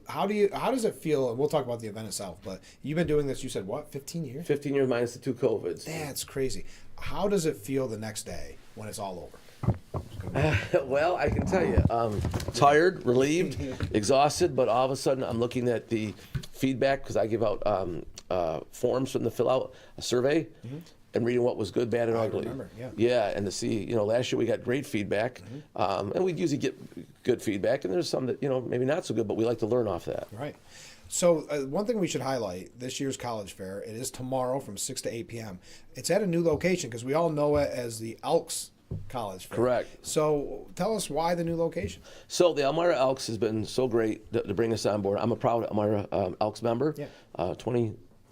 A: How does it feel? We'll talk about the event itself, but you've been doing this, you said, what, 15 years?
X: 15 years minus the 2 COVIDs.
A: That's crazy. How does it feel the next day when it's all over?
X: Well, I can tell you, tired, relieved, exhausted, but all of a sudden I'm looking at the feedback because I give out forms for them to fill out a survey and reading what was good, bad, and ugly.
A: Remember, yeah.
X: Yeah, and to see, last year we got great feedback, and we usually get good feedback, and there's some that, maybe not so good, but we like to learn off that.
A: Right. So one thing we should highlight, this year's college fair, it is tomorrow from 6 to 8 p.m. It's at a new location because we all know it as the Elks College fair.
X: Correct.
A: So tell us why the new location.
X: So the Elmira Elks has been so great to bring us on board. I'm a proud Elmira Elks member.
A: Yeah.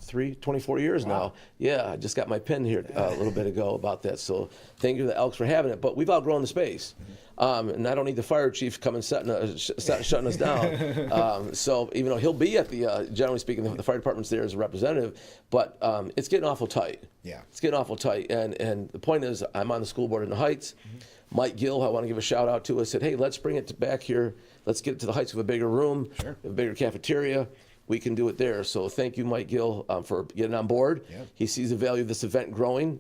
X: 24 years now. Yeah, I just got my pin here a little bit ago about that. So thank you to the Elks for having it. But we've outgrown the space. And I don't need the fire chief coming shutting us down. So even though he'll be at the, generally speaking, the fire department's there as a representative, but it's getting awful tight.
A: Yeah.
X: It's getting awful tight. And the point is, I'm on the school board in the Heights. Mike Gill, I want to give a shout out to, said, hey, let's bring it back here. Let's get it to the Heights with a bigger room, a bigger cafeteria. We can do it there. So thank you, Mike Gill, for getting on board.
A: Yeah.
X: He sees the value of this event growing,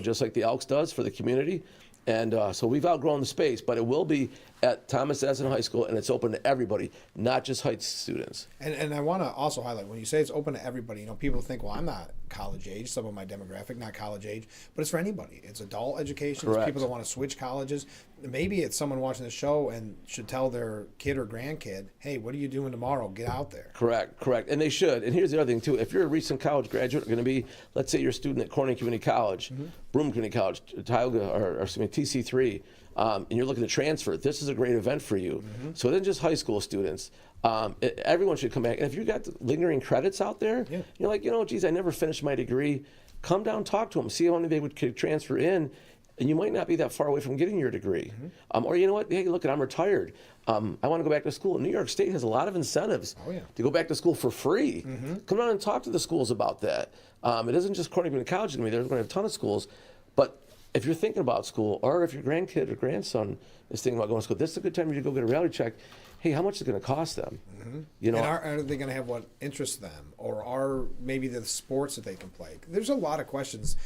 X: just like the Elks does for the community. And so we've outgrown the space, but it will be at Thomas Edison High School, and it's open to everybody, not just Heights students.
A: And I want to also highlight, when you say it's open to everybody, people think, well, I'm not college age, some of my demographic, not college age, but it's for anybody. It's adult education.
X: Correct.
A: It's people that want to switch colleges. Maybe it's someone watching the show and should tell their kid or grandkid, hey, what are you doing tomorrow? Get out there.
X: Correct. And they should. And here's the other thing, too. If you're a recent college graduate, going to be, let's say you're a student at Corning Community College, Broome Community College, Tioga, or TC3, and you're looking to transfer, this is a great event for you. So then just high school students, everyone should come back. And if you got lingering credits out there, you're like, geez, I never finished my degree, come down, talk to them, see how many they could transfer in. And you might not be that far away from getting your degree. Or you know what, hey, look, I'm retired. I want to go back to school. New York State has a lot of incentives to go back to school for free. Come down and talk to the schools about that. It isn't just Corning Community College. They're going to have a ton of schools. But if you're thinking about school, or if your grandkid or grandson is thinking about going to school, this is a good time for you to go get a reality check. Hey, how much is it going to cost them?
A: And are they going to have what interests them? Or are maybe the sports that they can play? There's a lot of questions.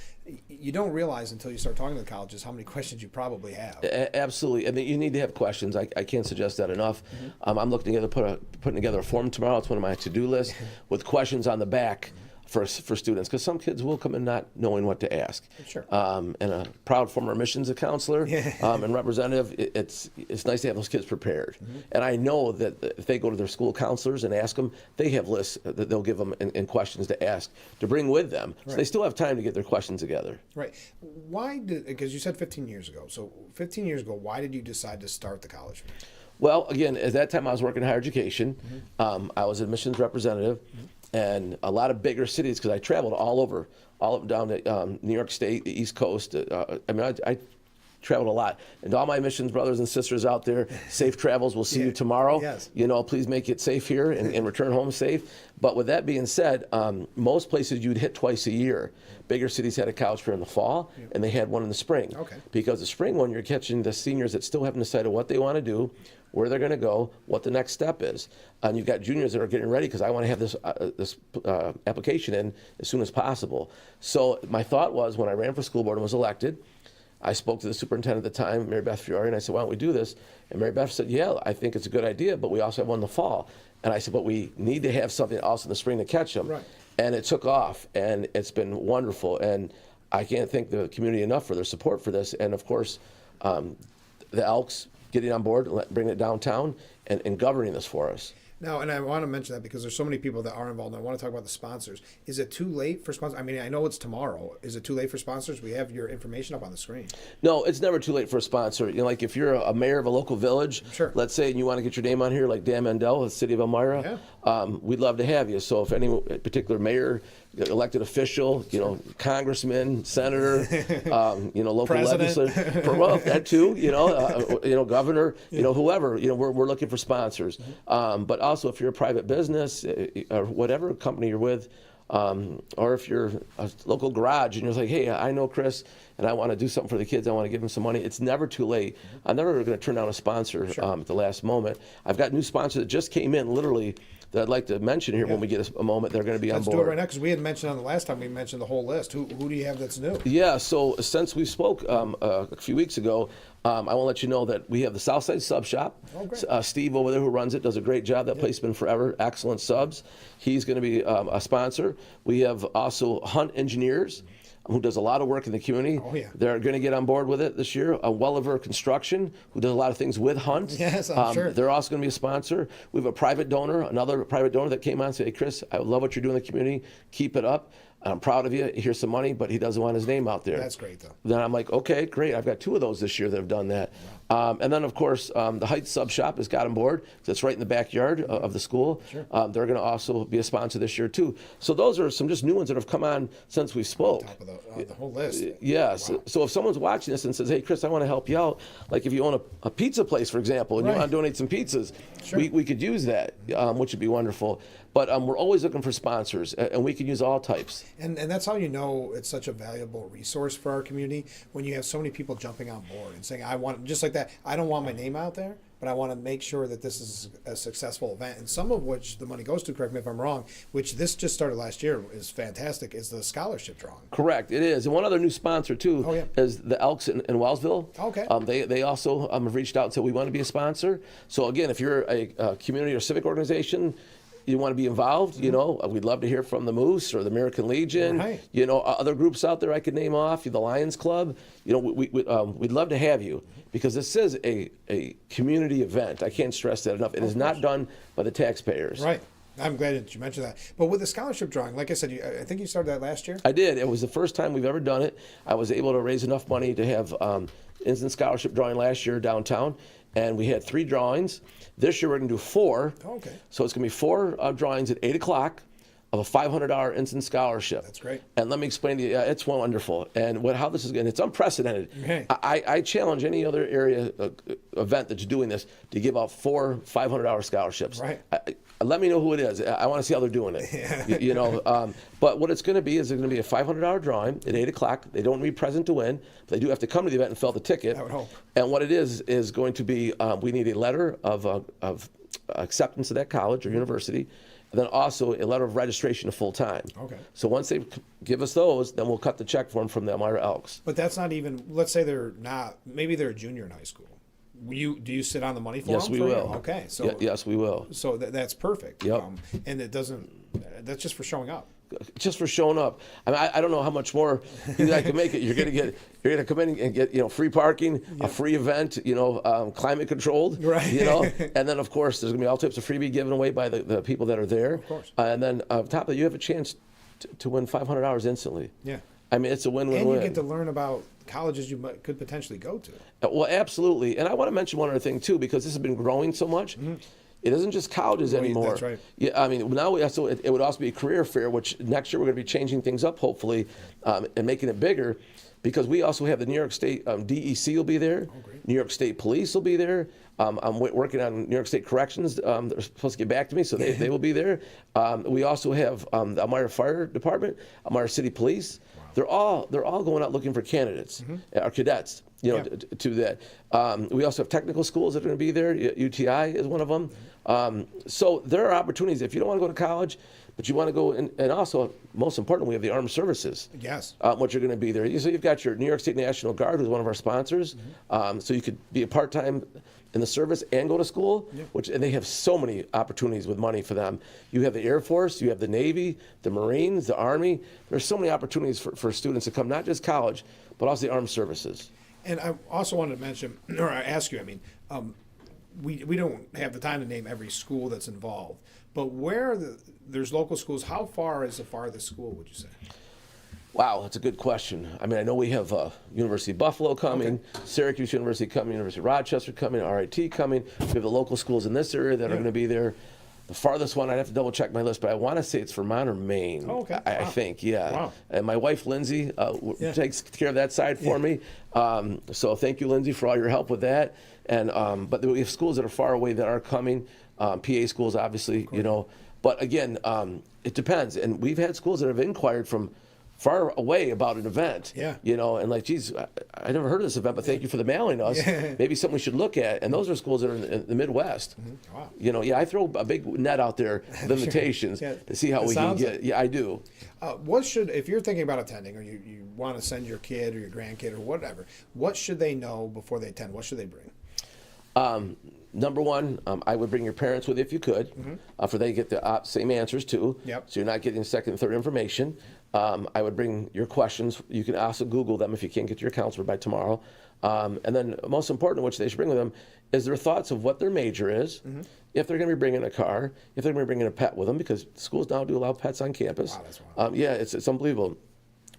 A: You don't realize until you start talking to the colleges how many questions you probably have.
X: Absolutely. I mean, you need to have questions. I can't suggest that enough. I'm looking together, putting together a form tomorrow. It's one of my to-do lists with questions on the back. for students, because some kids will come in not knowing what to ask.
A: Sure.
X: And a proud former admissions counselor and representative, it's nice to have those kids prepared. And I know that if they go to their school counselors and ask them, they have lists that they'll give them and questions to ask to bring with them. So they still have time to get their questions together.
A: Right. Why did, because you said 15 years ago, so 15 years ago, why did you decide to start the college fair?
X: Well, again, at that time I was working in higher education. I was admissions representative. And a lot of bigger cities, because I traveled all up down to New York State, the East Coast. I traveled a lot. And to all my admissions brothers and sisters out there, safe travels. We'll see you tomorrow.
A: Yes.
X: Please make it safe here and return home safe. But with that being said, most places you'd hit twice a year. Bigger cities had a college fair in the fall, and they had one in the spring.
A: Okay.
X: Because the spring one, you're catching the seniors that still haven't decided what they want to do, where they're going to go, what the next step is. And you've got juniors that are getting ready because I want to have this application in as soon as possible. So my thought was, when I ran for school board and was elected, I spoke to the superintendent at the time, Mary Beth Fiore, and I said, why don't we do this? And Mary Beth said, yeah, I think it's a good idea, but we also have one in the fall. And I said, but we need to have something else in the spring to catch them.
A: Right.
X: And it took off, and it's been wonderful. And I can't thank the community enough for their support for this. And of course, the Elks getting on board, bringing it downtown, and governing this for us.
A: Now, and I want to mention that because there's so many people that are involved, and I want to talk about the sponsors. Is it too late for sponsors? I mean, I know it's tomorrow. Is it too late for sponsors? We have your information up on the screen.
X: No, it's never too late for a sponsor. Like if you're a mayor of a local village, let's say, and you want to get your name on here, like Dan Mandel, the city of Elmira, we'd love to have you. So if any particular mayor, elected official, congressman, senator, local legislator, well, that too, governor, whoever, we're looking for sponsors. But also if you're a private business or whatever company you're with, or if you're a local garage and you're like, hey, I know Chris and I want to do something for the kids, I want to give them some money, it's never too late. I'm never going to turn down a sponsor at the last moment. I've got new sponsors that just came in literally that I'd like to mention here when we get a moment. They're going to be on board.
A: Let's do it right now, because we had mentioned on the last time we mentioned the whole list. Who do you have that's new?
X: Yeah, so since we spoke a few weeks ago, I want to let you know that we have the Southside Sub Shop.
A: Oh, great.
X: Steve over there who runs it does a great job. That place has been forever. Excellent subs. He's going to be a sponsor. We have also Hunt Engineers, who does a lot of work in the community.
A: Oh, yeah.
X: They're going to get on board with it this year. Welliver Construction, who does a lot of things with Hunt.
A: Yes, I'm sure.
X: They're also going to be a sponsor. We have a private donor, another private donor that came on and said, hey, Chris, I love what you're doing in the community. Keep it up. I'm proud of you. Here's some money, but he doesn't want his name out there.
A: That's great, though.
X: Then I'm like, okay, great. I've got 2 of those this year that have done that. And then, of course, the Heights Sub Shop has got on board. That's right in the backyard of the school.
A: Sure.
X: They're going to also be a sponsor this year, too. So those are some just new ones that have come on since we spoke.
A: Top of the whole list.
X: Yes.
A: Wow.
X: So if someone's watching this and says, hey, Chris, I want to help you out, like if you own a pizza place, for example, and you want to donate some pizzas, we could use that, which would be wonderful. But we're always looking for sponsors, and we can use all types.
A: And that's how you know it's such a valuable resource for our community, when you have so many people jumping on board and saying, I want, just like that, I don't want my name out there, but I want to make sure that this is a successful event. And some of which the money goes to, correct me if I'm wrong, which this just started last year, is fantastic, is the scholarship drawing.
X: Correct, it is. And one other new sponsor, too, is the Elks in Wellsville.
A: Okay.
X: They also have reached out and said, we want to be a sponsor. So, again, if you're a community or civic organization, you want to be involved, we'd love to hear from the Moose or the American Legion, other groups out there I could name off, the Lions Club. We'd love to have you, because this is a community event. I can't stress that enough. It is not done by the taxpayers.
A: Right. I'm glad that you mentioned that. But with the scholarship drawing, like I said, I think you started that last year?
X: I did. It was the first time we've ever done it. I was able to raise enough money to have instant scholarship drawing last year downtown, and we had 3 drawings. This year we're going to do 4.
A: Okay.
X: So it's going to be 4 drawings at 8 o'clock of a $500 instant scholarship.
A: That's great.
X: And let me explain to you, it's wonderful. And how this is going, it's unprecedented.
A: Okay.
X: I challenge any other area event that's doing this to give out 4 $500 scholarships.
A: Right.
X: Let me know who it is. I want to see how they're doing it. But what it's going to be is it's going to be a $500 drawing at 8 o'clock. They don't need present to win, but they do have to come to the event and fill out the ticket.
A: I would hope.
X: And what it is going to be, we need a letter of acceptance of that college or university, and then also a letter of registration to full-time.
A: Okay.
X: So once they give us those, then we'll cut the check for them from the Elmira Elks.
A: But that's not even, let's say they're not, maybe they're a junior in high school. Do you sit on the money for
X: Yes,
A: them?
X: we will.
A: Okay. So
X: yes, we will.
A: So that's perfect.
X: Yep.
A: And it doesn't, that's just for showing up.
X: just for showing up. I mean, I don't know how much more you guys can make it. You're gonna come in and get free parking, a free event, climate controlled,
A: right?
X: And then of course there's gonna be all types of freebie given away by the people that are there. Of course. And then on top of that, you have a chance to win $500 instantly.
A: Yeah.
X: I mean, it's a win-win-win.
A: And you get to learn about colleges you could potentially go to.
X: Well, absolutely. And I want to mention one other thing too, because this has been growing so much. It isn't just colleges anymore.
A: That's right.
X: Yeah, I mean, now it would also be a career fair, which next year we're going to be changing things up, hopefully, and making it bigger, because we also have the New York State DEC will be there. New York State Police will be there. I'm working on New York State Corrections. They're supposed to get back to me, so they will be there. We also have the Elmira Fire Department, Elmira City Police. They're all going out looking for candidates, or cadets, to that. We also have technical schools that are going to be there. UTI is one of them. So there are opportunities. If you don't want to go to college, but you want to go, and also, most important, we have the armed services.
A: Yes.
X: Which are going to be there. So you've got your New York State National Guard, who's one of our sponsors. So you could be a part-time in the service and go to school, and they have so many opportunities with money for them. You have the Air Force, you have the Navy, the Marines, the Army. There's so many opportunities for students to come, not just college, but also the armed services.
A: And I also wanted to mention, or ask you, we don't have the time to name every school that's involved, but where there's local schools, how far is the farthest school, would you say?
X: Wow, that's a good question. I mean, I know we have University of Buffalo coming, Syracuse University coming, University of Rochester coming, RIT coming. We have the local schools in this area that are going to be there. The farthest one, I'd have to double check my list, but I want to say it's Vermont or Maine.
A: Oh, okay.
X: I think, yeah.
A: Wow.
X: And my wife, Lindsay, takes care of that side for me. So thank you, Lindsay, for all your help with that. And but we have schools that are far away that are coming. PA schools, obviously, But again, it depends. And we've had schools that have inquired from far away about an event, and like, geez, I never heard of this event, but thank you for the mailing us. Maybe something we should look at. And those are schools that are in the Midwest.
A: Wow.
X: I throw a big net out there of invitations to see how we can get. Yeah, I do.
A: If you're thinking about attending, or you want to send your kid or your grandkid or whatever, what should they know before they attend? What should they bring?
X: Number one, I would bring your parents with you if you could, for they get the same answers too.
A: Yep.
X: So you're not getting second and third information. I would bring your questions. You can also Google them if you can't get to your counselor by tomorrow. And then most important, which they should bring with them, is their thoughts of what their major is, if they're going to be bringing a car, if they're going to be bringing a pet with them, because schools now do allow pets on campus.
A: Wow, that's wild.
X: Yeah, it's unbelievable.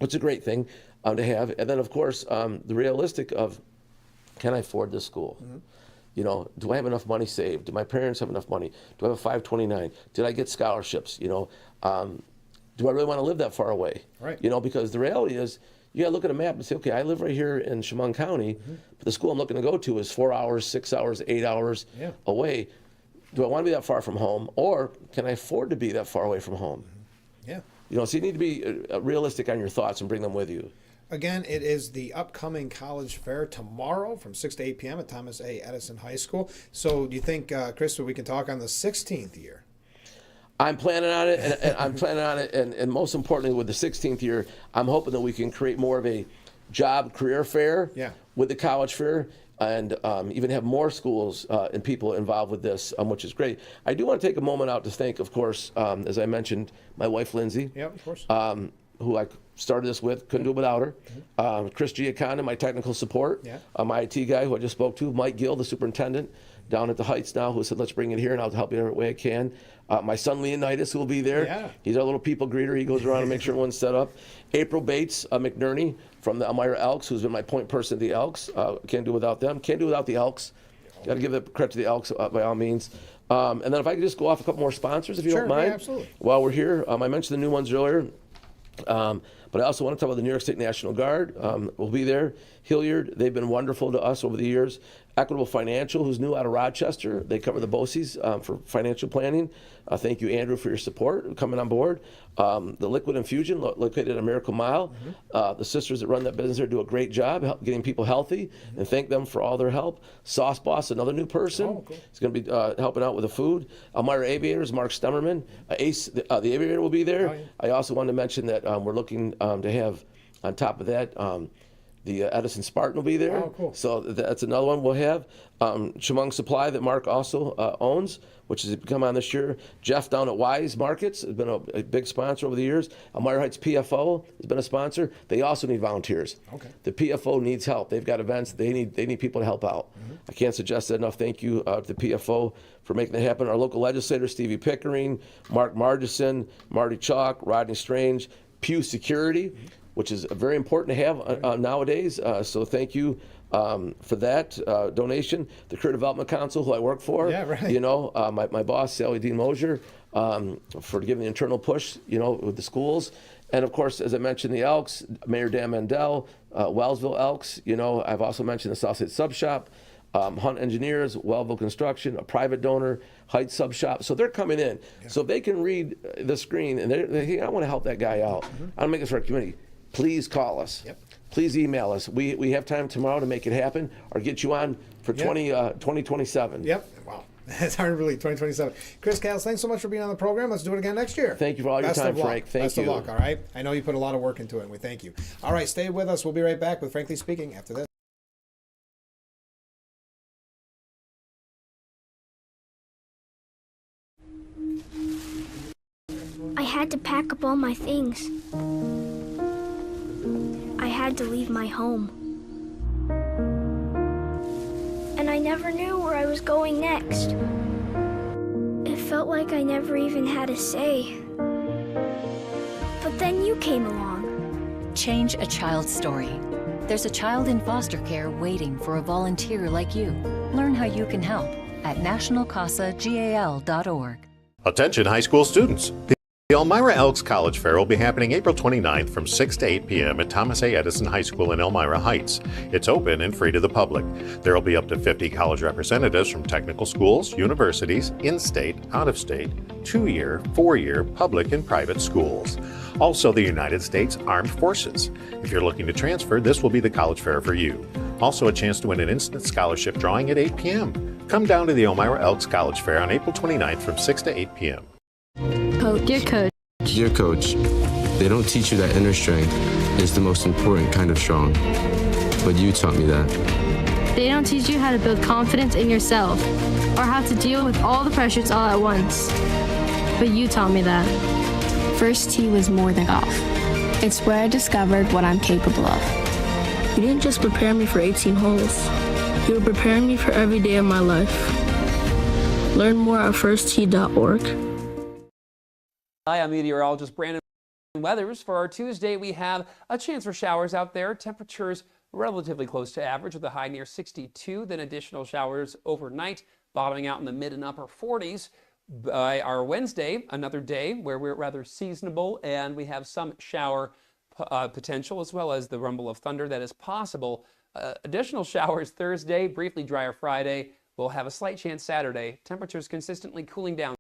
X: It's a great thing to have. And then, of course, the realistic of, can I afford this school? Do I have enough money saved? Do my parents have enough money? Do I have a 529? Did I get scholarships? Do I really want to live that far away?
A: Right.
X: Because the reality is, you got to look at a map and say, okay, I live right here in Chemung County, but the school I'm looking to go to is 4 hours, 6 hours, 8 hours away. Do I want to be that far from home, or can I afford to be that far away from home?
A: Yeah.
X: So you need to be realistic on your thoughts and bring them with you.
A: Again, it is the upcoming college fair tomorrow from 6 to 8 p.m. at Thomas A. Edison High School. So do you think, Chris, we can talk on the 16th year?
X: I'm planning on it, and most importantly, with the 16th year, I'm hoping that we can create more of a job career fair with the college fair, and even have more schools and people involved with this, which is great. I do want to take a moment out to thank, of course, as I mentioned, my wife, Lindsay.
A: Yeah, of course.
X: Who I started this with, couldn't do it without her. Chris Giaconda, my technical support. My IT guy who I just spoke to, Mike Gill, the superintendent down at the Heights now, who said, let's bring it here and I'll help you every way I can. My son Leonidas, who will be there.
A: Yeah.
X: He's our little people greeter. He goes around and makes sure everyone's set up. April Bates McNerney from the Elmira Elks, who's been my point person at the Elks. Can't do without them. Can't do without the Elks. Got to give the credit to the Elks by all means. And then if I could just go off a couple more sponsors, if you don't mind.
A: Yeah, absolutely.
X: While we're here, I mentioned the new ones earlier. But I also want to talk about the New York State National Guard. Will be there. Hilliard, they've been wonderful to us over the years. Equitable Financial, who's new out of Rochester. They cover the BOCES for financial planning. Thank you, Andrew, for your support coming on board. The Liquid Infusion, located at Miracle Mile. The sisters that run that business there do a great job getting people healthy, and thank them for all their help. Sauce Boss, another new person.
A: Oh, cool.
X: He's going to be helping out with the food. Elmira Aviators, Mark Stemmerman. Ace, the Aviator will be there.
A: Oh, yeah.
X: I also wanted to mention that we're looking to have, on top of that, The Edison Spartan will be there.
A: Oh, cool.
X: So that's another one we'll have. Chemung Supply that Mark also owns, which has come on this year. Jeff down at Wise Markets has been a big sponsor over the years. Elmira Heights PFO has been a sponsor. They also need volunteers.
A: Okay.
X: The PFO needs help. They've got events. They need people to help out. I can't suggest that enough. Thank you to the PFO for making that happen. Our local legislators, Stevie Pickering, Mark Margison, Marty Chalk, Rodney Strange, Pew Security, which is very important to have nowadays. So thank you for that donation. The Career Development Council, who I work for, you know, my boss, Sally Dean Mosier, for giving the internal push, you know, with the schools. And of course, as I mentioned, the Elks, Mayor Dan Mandel, Wellsville Elks, you know, I've also mentioned the Southside Sub Shop, Hunt Engineers, Wellville Construction, a private donor, Heights Sub Shop. So they're coming in. So if they can read the screen and they think, I want to help that guy out, I want to make this for our community, please call us. Please email us. We have time tomorrow to make it happen or get you on for 2027.
A: Yep. Wow. It's hard to believe, 2027. Chris Cals, thanks so much for being on the program. Let's do it again next year.
X: Thank you for all your time, Frank. Thank
A: Best
X: you.
A: of luck, all right? I know you put a lot of work into it, and we thank you. All right, stay with us. We'll be right back with Frankly Speaking after this.
E: I had to pack up all my things. I had to leave my home. And I never knew where I was going next. It felt like I never even had a say. But then you came along.
R: Change a child's story. There's a child in foster care waiting for a volunteer like you. Learn how you can help at nationalcasagal.org.
N: Attention high school students. The Elmira Elks College Fair will be happening April 29th from 6 to 8 p.m. at Thomas A. Edison High School in Elmira Heights. It's open and free to the public. There will be up to 50 college representatives from technical schools, universities, in-state, out-of-state, 2-year, 4-year, public and private schools. Also the United States Armed Forces. If you're looking to transfer, this will be the college fair for you. Also a chance to win an instant scholarship drawing at 8 p.m. Come down to the Elmira Elks College Fair on April 29th from 6 to 8 p.m.
S: Dear Coach.
O: Dear Coach, they don't teach you that inner strength is the most important kind of strong. But you taught me that.
S: They don't teach you how to build confidence in yourself or how to deal with all the pressures all at once. But you taught me that.
I: First tee was more than golf. It's where I discovered what I'm capable of.
S: You didn't just prepare me for 18 holes. You were preparing me for every day of my life. Learn more at firsttee.org.
G: Hi, I'm meteorologist Brandon Weathers. For our Tuesday, we have a chance for showers out there. Temperatures relatively close to average with a high near 62. Then additional showers overnight, bottoming out in the mid and upper 40s. By our Wednesday, another day where we're rather seasonable and we have some shower potential as well as the rumble of thunder that is possible. Additional showers Thursday, briefly drier Friday. We'll have a slight chance Saturday. Temperatures consistently cooling down.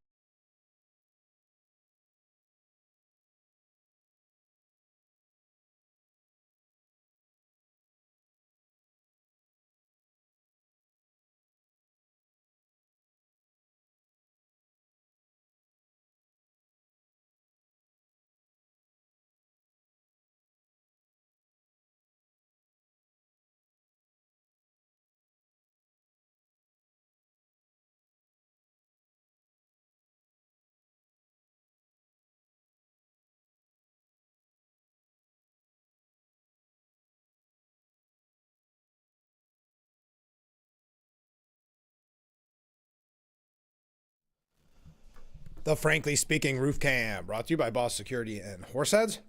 A: The Frankly Speaking Roof Cam, brought to you by Boss Security and Horseheads.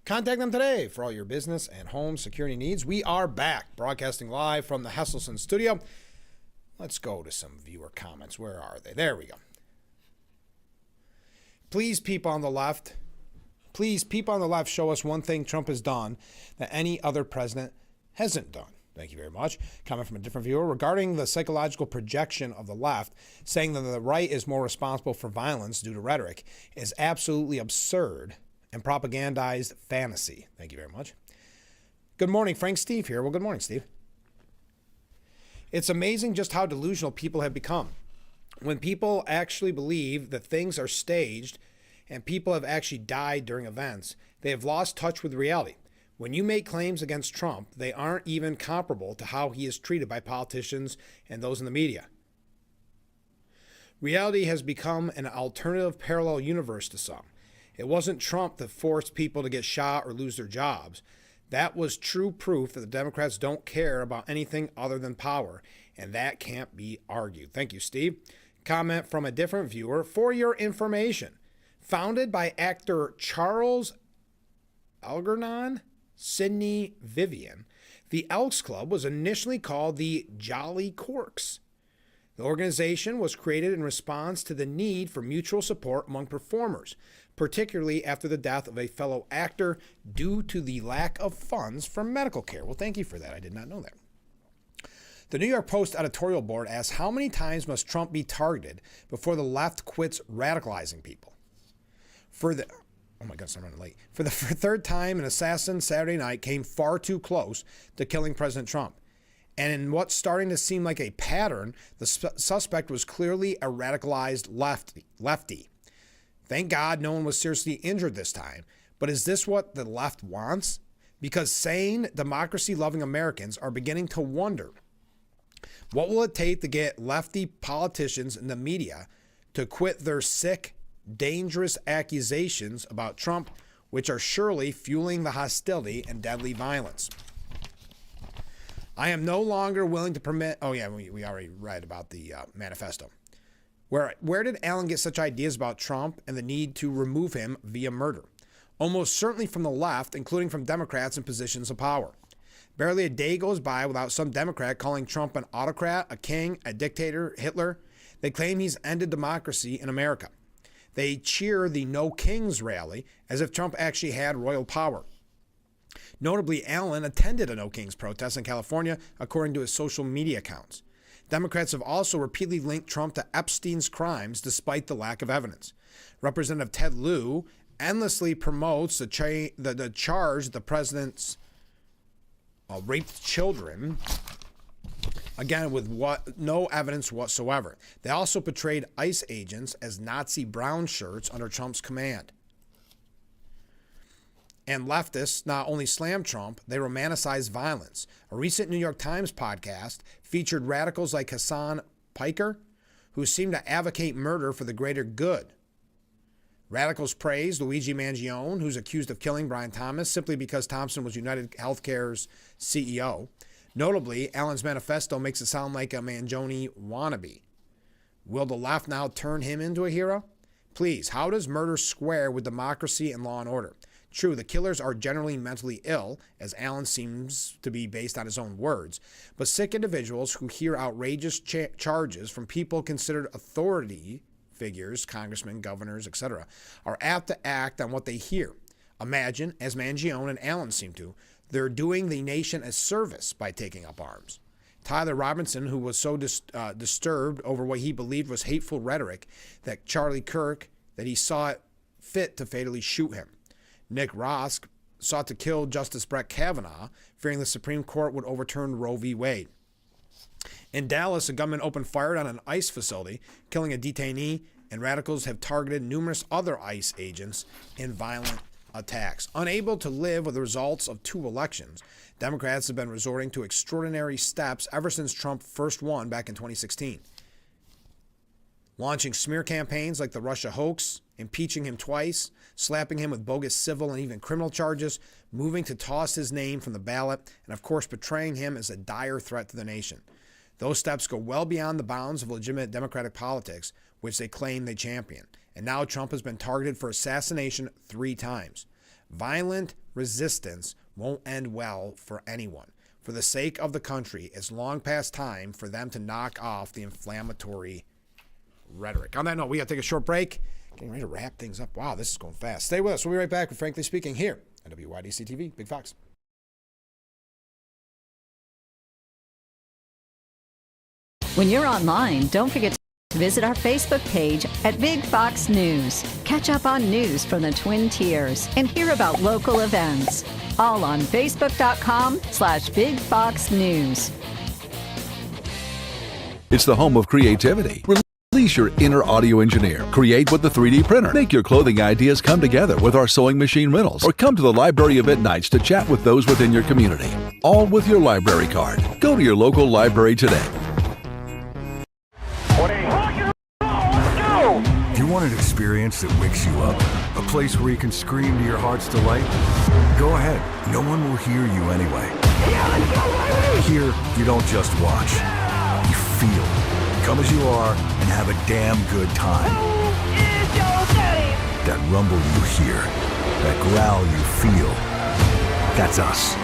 A: Contact them today for all your business and home security needs. We are back, broadcasting live from the Hesselson studio. Let's go to some viewer comments. Where are they? There we go. Please, people on the left, show us one thing Trump has done that any other president hasn't done. Thank you very much. Comment from a different viewer regarding the psychological projection of the left, saying that the right is more responsible for violence due to rhetoric is absolutely absurd and propagandized fantasy. Thank you very much. Good morning, Frank. Steve here. Well, good morning, Steve. It's amazing just how delusional people have become. When people actually believe that things are staged and people have actually died during events, they have lost touch with reality. When you make claims against Trump, they aren't even comparable to how he is treated by politicians and those in the media. Reality has become an alternative parallel universe to some. It wasn't Trump that forced people to get shot or lose their jobs. That was true proof that the Democrats don't care about anything other than power, and that can't be argued. Thank you, Steve. Comment from a different viewer. For your information, founded by actor Charles Algernon, Sidney Vivian, the Elks Club was initially called the Jolly Corks. The organization was created in response to the need for mutual support among performers, particularly after the death of a fellow actor due to the lack of funds for medical care. Well, thank you for that. I did not know that. The New York Post editorial board asks, how many times must Trump be targeted before the left quits radicalizing people? Oh my goodness, I'm running late. For the third time, an assassin Saturday night came far too close to killing President Trump. And in what's starting to seem like a pattern, the suspect was clearly a radicalized lefty. Thank God no one was seriously injured this time. But is this what the left wants? Because sane, democracy-loving Americans are beginning to wonder, what will it take to get lefty politicians in the media to quit their sick, dangerous accusations about Trump, which are surely fueling the hostility and deadly violence? I am no longer willing to permit... Oh, yeah, we already read about the manifesto. Where did Allen get such ideas about Trump and the need to remove him via murder? Almost certainly from the left, including from Democrats in positions of power. Barely a day goes by without some Democrat calling Trump an autocrat, a king, a dictator, Hitler. They claim he's ended democracy in America. They cheer the No Kings rally as if Trump actually had royal power. Notably, Allen attended a No Kings protest in California, according to his social media accounts. Democrats have also repeatedly linked Trump to Epstein's crimes despite the lack of evidence. Representative Ted Lieu endlessly promotes the charge that the president's raped children, again with no evidence whatsoever. They also portrayed ICE agents as Nazi brown shirts under Trump's command. And leftists not only slam Trump, they romanticize violence. A recent New York Times podcast featured radicals like Hassan Piker, who seem to advocate murder for the greater good. Radicals praise Luigi Mangione, who's accused of killing Brian Thomas simply because Thompson was United Healthcare's CEO. Notably, Allen's manifesto makes it sound like a Mangione wannabe. Will the left now turn him into a hero? Please, how does murder square with democracy and law and order? True, the killers are generally mentally ill, as Allen seems to be based on his own words, but sick individuals who hear outrageous charges from people considered authority figures, congressmen, governors, etc., are apt to act on what they hear. Imagine, as Mangione and Allen seem to, they're doing the nation a service by taking up arms. Tyler Robinson, who was so disturbed over what he believed was hateful rhetoric that Charlie Kirk, that he saw it fit to fatally shoot him. Nick Rosk sought to kill Justice Brett Kavanaugh, fearing the Supreme Court would overturn Roe v. Wade. In Dallas, a gunman opened fire on an ICE facility, killing a detainee, and radicals have targeted numerous other ICE agents in violent attacks. Unable to live with the results of 2 elections, Democrats have been resorting to extraordinary steps ever since Trump first won back in 2016. Launching smear campaigns like the Russia hoax, impeaching him twice, slapping him with bogus civil and even criminal charges, moving to toss his name from the ballot, and of course portraying him as a dire threat to the nation. Those steps go well beyond the bounds of legitimate democratic politics, which they claim they champion. And now Trump has been targeted for assassination 3 times. Violent resistance won't end well for anyone. For the sake of the country, it's long past time for them to knock off the inflammatory rhetoric. On that note, we got to take a short break. Getting ready to wrap things up. Wow, this is going fast. Stay with us. We'll be right back with Frankly Speaking here on WYDC TV. Big Fox.
D: When you're online, don't forget to visit our Facebook page at Big Fox News. Catch up on news from the Twin Tiers and hear about local events. All on Facebook.com/Big Fox News.
M: It's the home of creativity. Release Release your inner audio engineer. Create with the 3D printer. Make your clothing ideas come together with our sewing machine rentals. Or come to the library event nights to chat with those within your community. All with your library card. Go to your local library today.
H: If you want an experience that wakes you up, a place where you can scream to your heart's delight, go ahead. No one will hear you anyway. Here, you don't just watch. You feel. Come as you are and have a damn good time. That rumble you hear, that growl you feel, that's us.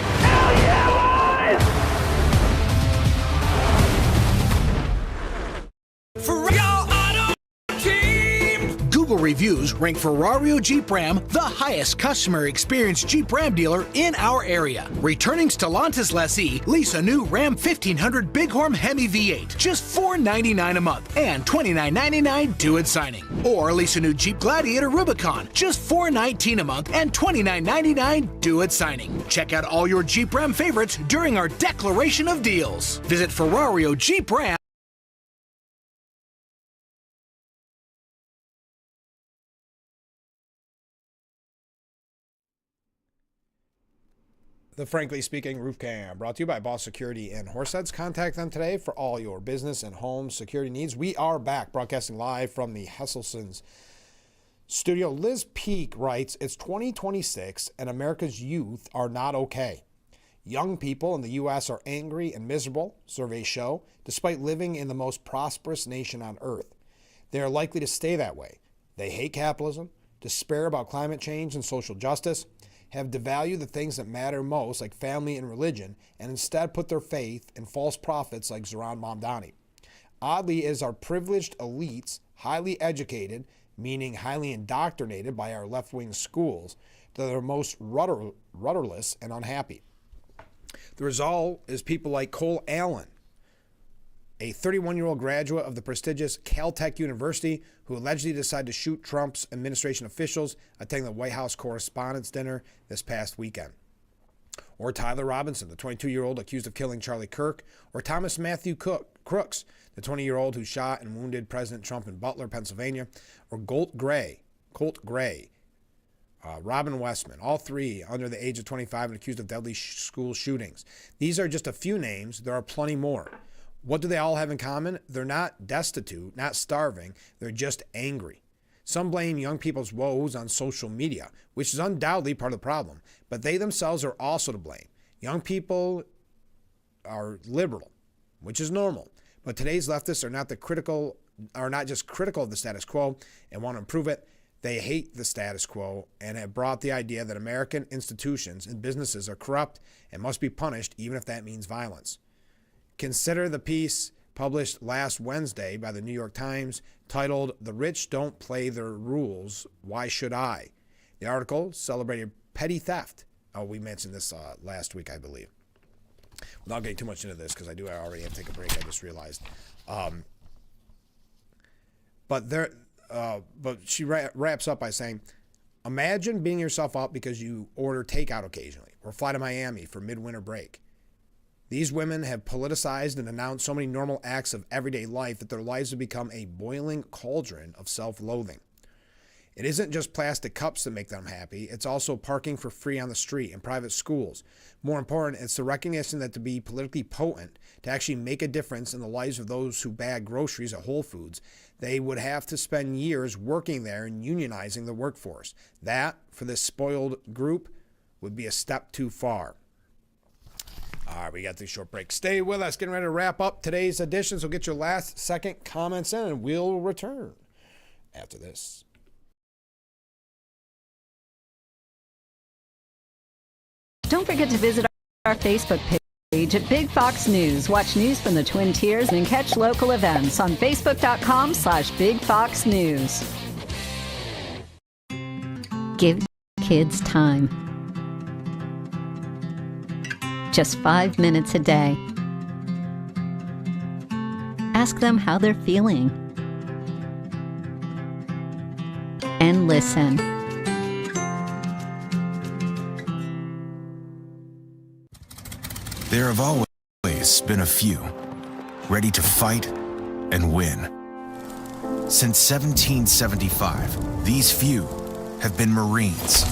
J: Google reviews rank Ferrario Jeep Ram the highest customer experience Jeep Ram dealer in our area. Returning Stellantis lessee, lease a new Ram 1500 Bighorn Hemi V8, just $499 a month and $29.99 due at signing. Or lease a new Jeep Gladiator Rubicon, just $419 a month and $29.99 due at signing. Check out all your Jeep Ram favorites during our declaration of deals. Visit Ferrario Jeep Ram.
A: The Frankly Speaking Roof Cam, brought to you by Boss Security in Horseheads. Contact them today for all your business and home security needs. We are back, broadcasting live from the Hesselson's studio. Liz Peak writes, it's 2026 and America's youth are not okay. Young people in the U.S. are angry and miserable, surveys show, despite living in the most prosperous nation on earth. They are likely to stay that way. They hate capitalism, despair about climate change and social justice, have devalued the things that matter most, like family and religion, and instead put their faith in false prophets like Zohran Mamdani. Oddly, it is our privileged elites, highly educated, meaning highly indoctrinated by our left-wing schools, that are most rudderless and unhappy. The result is people like Cole Allen, a 31-year-old graduate of the prestigious Caltech University who allegedly decided to shoot Trump's administration officials attending the White House Correspondents' Dinner this past weekend. Or Tyler Robinson, the 22-year-old accused of killing Charlie Kirk. Or Thomas Matthew Crooks, the 20-year-old who shot and wounded President Trump in Butler, Pennsylvania. Or Colt Gray, Robin Westman, all three under the age of 25 and accused of deadly school shootings. These are just a few names. There are plenty more. What do they all have in common? They're not destitute, not starving. They're just angry. Some blame young people's woes on social media, which is undoubtedly part of the problem, but they themselves are also to blame. Young people are liberal, which is normal, but today's leftists are not just critical of the status quo and want to improve it. They hate the status quo and have brought the idea that American institutions and businesses are corrupt and must be punished, even if that means violence. Consider the piece published last Wednesday by the New York Times titled, "The Rich Don't Play Their Rules, Why Should I?" The article celebrated petty theft. Oh, we mentioned this last week, I believe. Without getting too much into this, because I already have to take a break, I just realized. But she wraps up by saying, imagine beating yourself up because you order takeout occasionally or fly to Miami for midwinter break. These women have politicized and announced so many normal acts of everyday life that their lives have become a boiling cauldron of self-loathing. It isn't just plastic cups that make them happy. It's also parking for free on the street and private schools. More important, it's the recognition that to be politically potent, to actually make a difference in the lives of those who bag groceries at Whole Foods, they would have to spend years working there and unionizing the workforce. That, for this spoiled group, would be a step too far. All right, we got this short break. Stay with us. Getting ready to wrap up today's edition, so get your last second comments in, and we'll return after this.
D: Don't forget to visit our Facebook page at Big Fox News. Watch news from the Twin Tiers and catch local events on Facebook.com/Big Fox News. Give kids time. Just 5 minutes a day. Ask them how they're feeling. And listen.
K: There have always been a few, ready to fight and win.
B: Since 1775, these few have been Marines,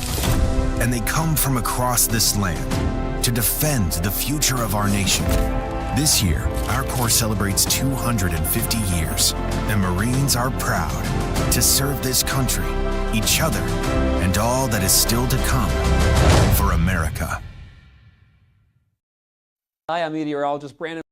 B: and they come from across this land to defend the future of our nation. This year, our Corps celebrates 250 years, and Marines are proud to serve this country, each other, and all that is still to come for America.
G: Hi, I'm meteorologist Brandon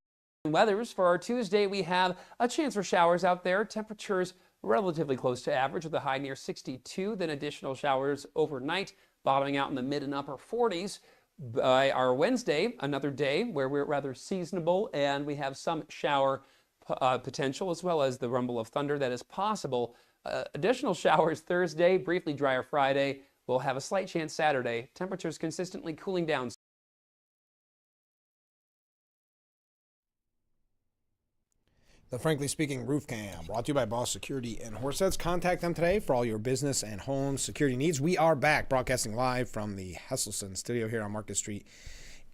G: Weathers. For our Tuesday, we have a chance for showers out there. Temperatures relatively close to average with a high near 62, then additional showers overnight, bottoming out in the mid and upper 40s. By our Wednesday, another day where we're rather seasonable and we have some shower potential as well as the rumble of thunder that is possible. Additional showers Thursday, briefly drier Friday. We'll have a slight chance Saturday. Temperatures consistently cooling down.
A: The Frankly Speaking Roof Cam, brought to you by Boss Security in Horseheads. Contact them today for all your business and home security needs. We are back, broadcasting live from the Hesselson studio here on Market Street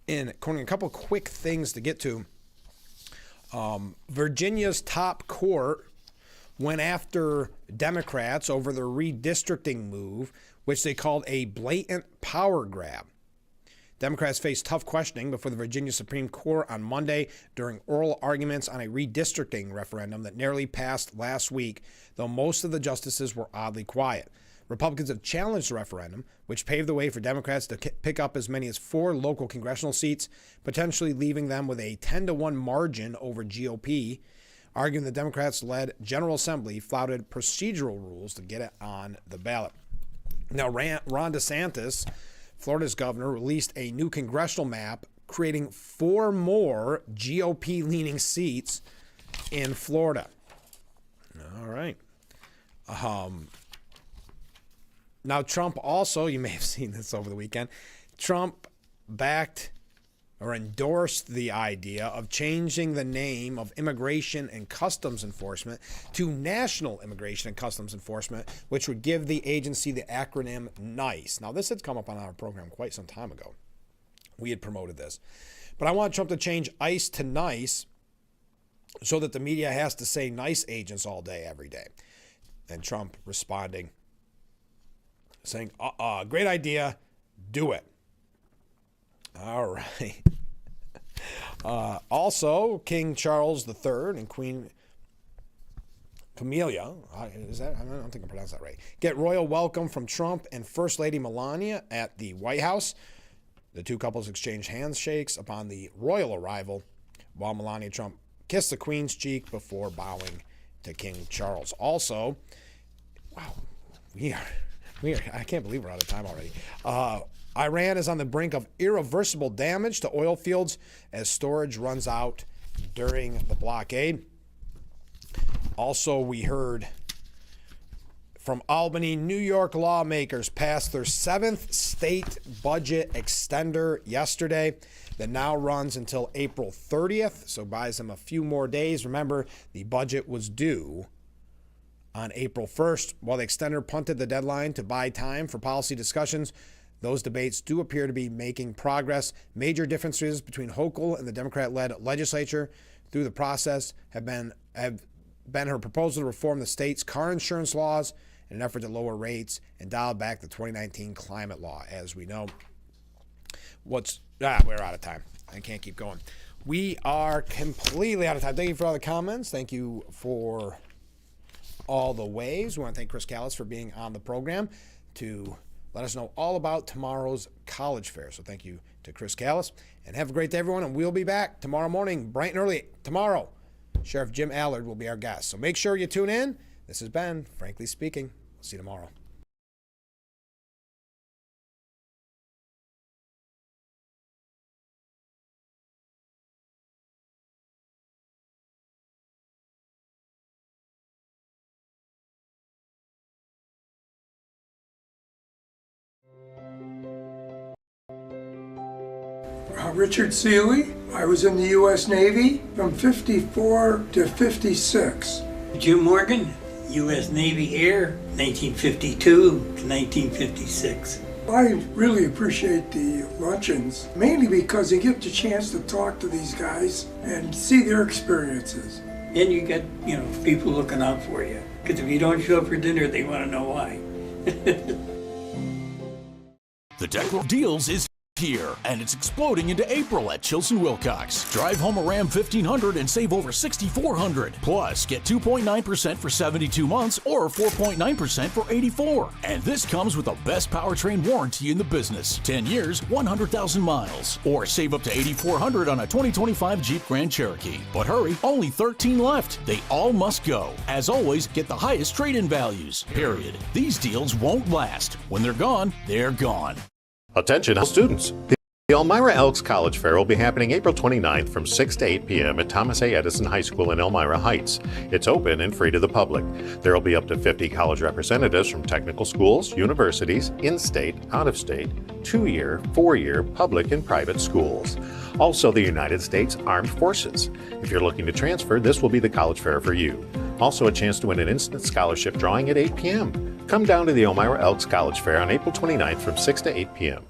A: in Corning. A couple quick things to get to. Virginia's top court went after Democrats over their redistricting move, which they called a blatant power grab. Democrats faced tough questioning before the Virginia Supreme Court on Monday during oral arguments on a redistricting referendum that narrowly passed last week, though most of the justices were oddly quiet. Republicans have challenged the referendum, which paved the way for Democrats to pick up as many as 4 local congressional seats, potentially leaving them with a 10-1 margin over GOP, arguing the Democrats-led General Assembly flouted procedural rules to get it on the ballot. Now, Ron DeSantis, Florida's governor, released a new congressional map creating 4 more GOP-leaning seats in Florida. All right. Now, Trump also, you may have seen this over the weekend, Trump backed or endorsed the idea of changing the name of Immigration and Customs Enforcement to National Immigration and Customs Enforcement, which would give the agency the acronym NICE. Now, this had come up on our program quite some time ago. We had promoted this. But I want Trump to change ICE to NICE so that the media has to say NICE agents all day, every day. And Trump responding, saying, great idea, do it. All right. Also, King Charles III and Queen Camilla, I don't think I pronounced that right, get royal welcome from Trump and First Lady Melania at the White House. The two couples exchanged handshakes upon the royal arrival, while Melania Trump kissed the Queen's cheek before bowing to King Charles. Also, wow, we are I can't believe we're out of time already. Iran is on the brink of irreversible damage to oil fields as storage runs out during the blockade. Also, we heard from Albany, New York lawmakers passed their 7th state budget extender yesterday that now runs until April 30th, so buys them a few more days. Remember, the budget was due on April 1st. While the extender punted the deadline to buy time for policy discussions, those debates do appear to be making progress. Major differences between Hochul and the Democrat-led legislature through the process have been her proposal to reform the state's car insurance laws in an effort to lower rates and dial back the 2019 climate law. As we know, we're out of time. I can't keep going. We are completely out of time. Thank you for all the comments. Thank you for all the waves. We want to thank Chris Callis for being on the program to let us know all about tomorrow's college fair. So thank you to Chris Callis. And have a great day, everyone. And we'll be back tomorrow morning, bright and early. Tomorrow, Sheriff Jim Allard will be our guest. So make sure you tune in. This has been Frankly Speaking. We'll see you tomorrow.
K: Richard Seeley. I was in the U.S. Navy from 54 to 56.
L: Jim Morgan, U.S. Navy Air, 1952 to 1956.
K: I really appreciate the luncheons, mainly because you get the chance to talk to these guys and see their experiences.
L: Then you get, people looking out for you. Because if you don't show up for dinner, they want to know why.
C: The Deckel Deals is here, and it's exploding into April at Chilson Wilcox. Drive home a Ram 1500 and save over $6,400. Plus, get 2.9% for 72 months or 4.9% for 84. And this comes with the best powertrain warranty in the business. 10 years, 100,000 miles. Or save up to $8,400 on a 2025 Jeep Grand Cherokee. But hurry, only 13 left. They all must go. As always, get the highest trade-in values. Period. These deals won't last. When they're gone, they're gone.
N: Attention, students. The Elmira Elks College Fair will be happening April 29th from 6 to 8 p.m. at Thomas A. Edison High School in Elmira Heights. It's open and free to the public. There will be up to 50 college representatives from technical schools, universities, in-state, out-of-state, 2-year, 4-year, public and private schools. Also, the United States Armed Forces. If you're looking to transfer, this will be the college fair for you. Also, a chance to win an instant scholarship drawing at 8 p.m. Come down to the Elmira Elks College Fair on April 29th from 6 to 8 p.m.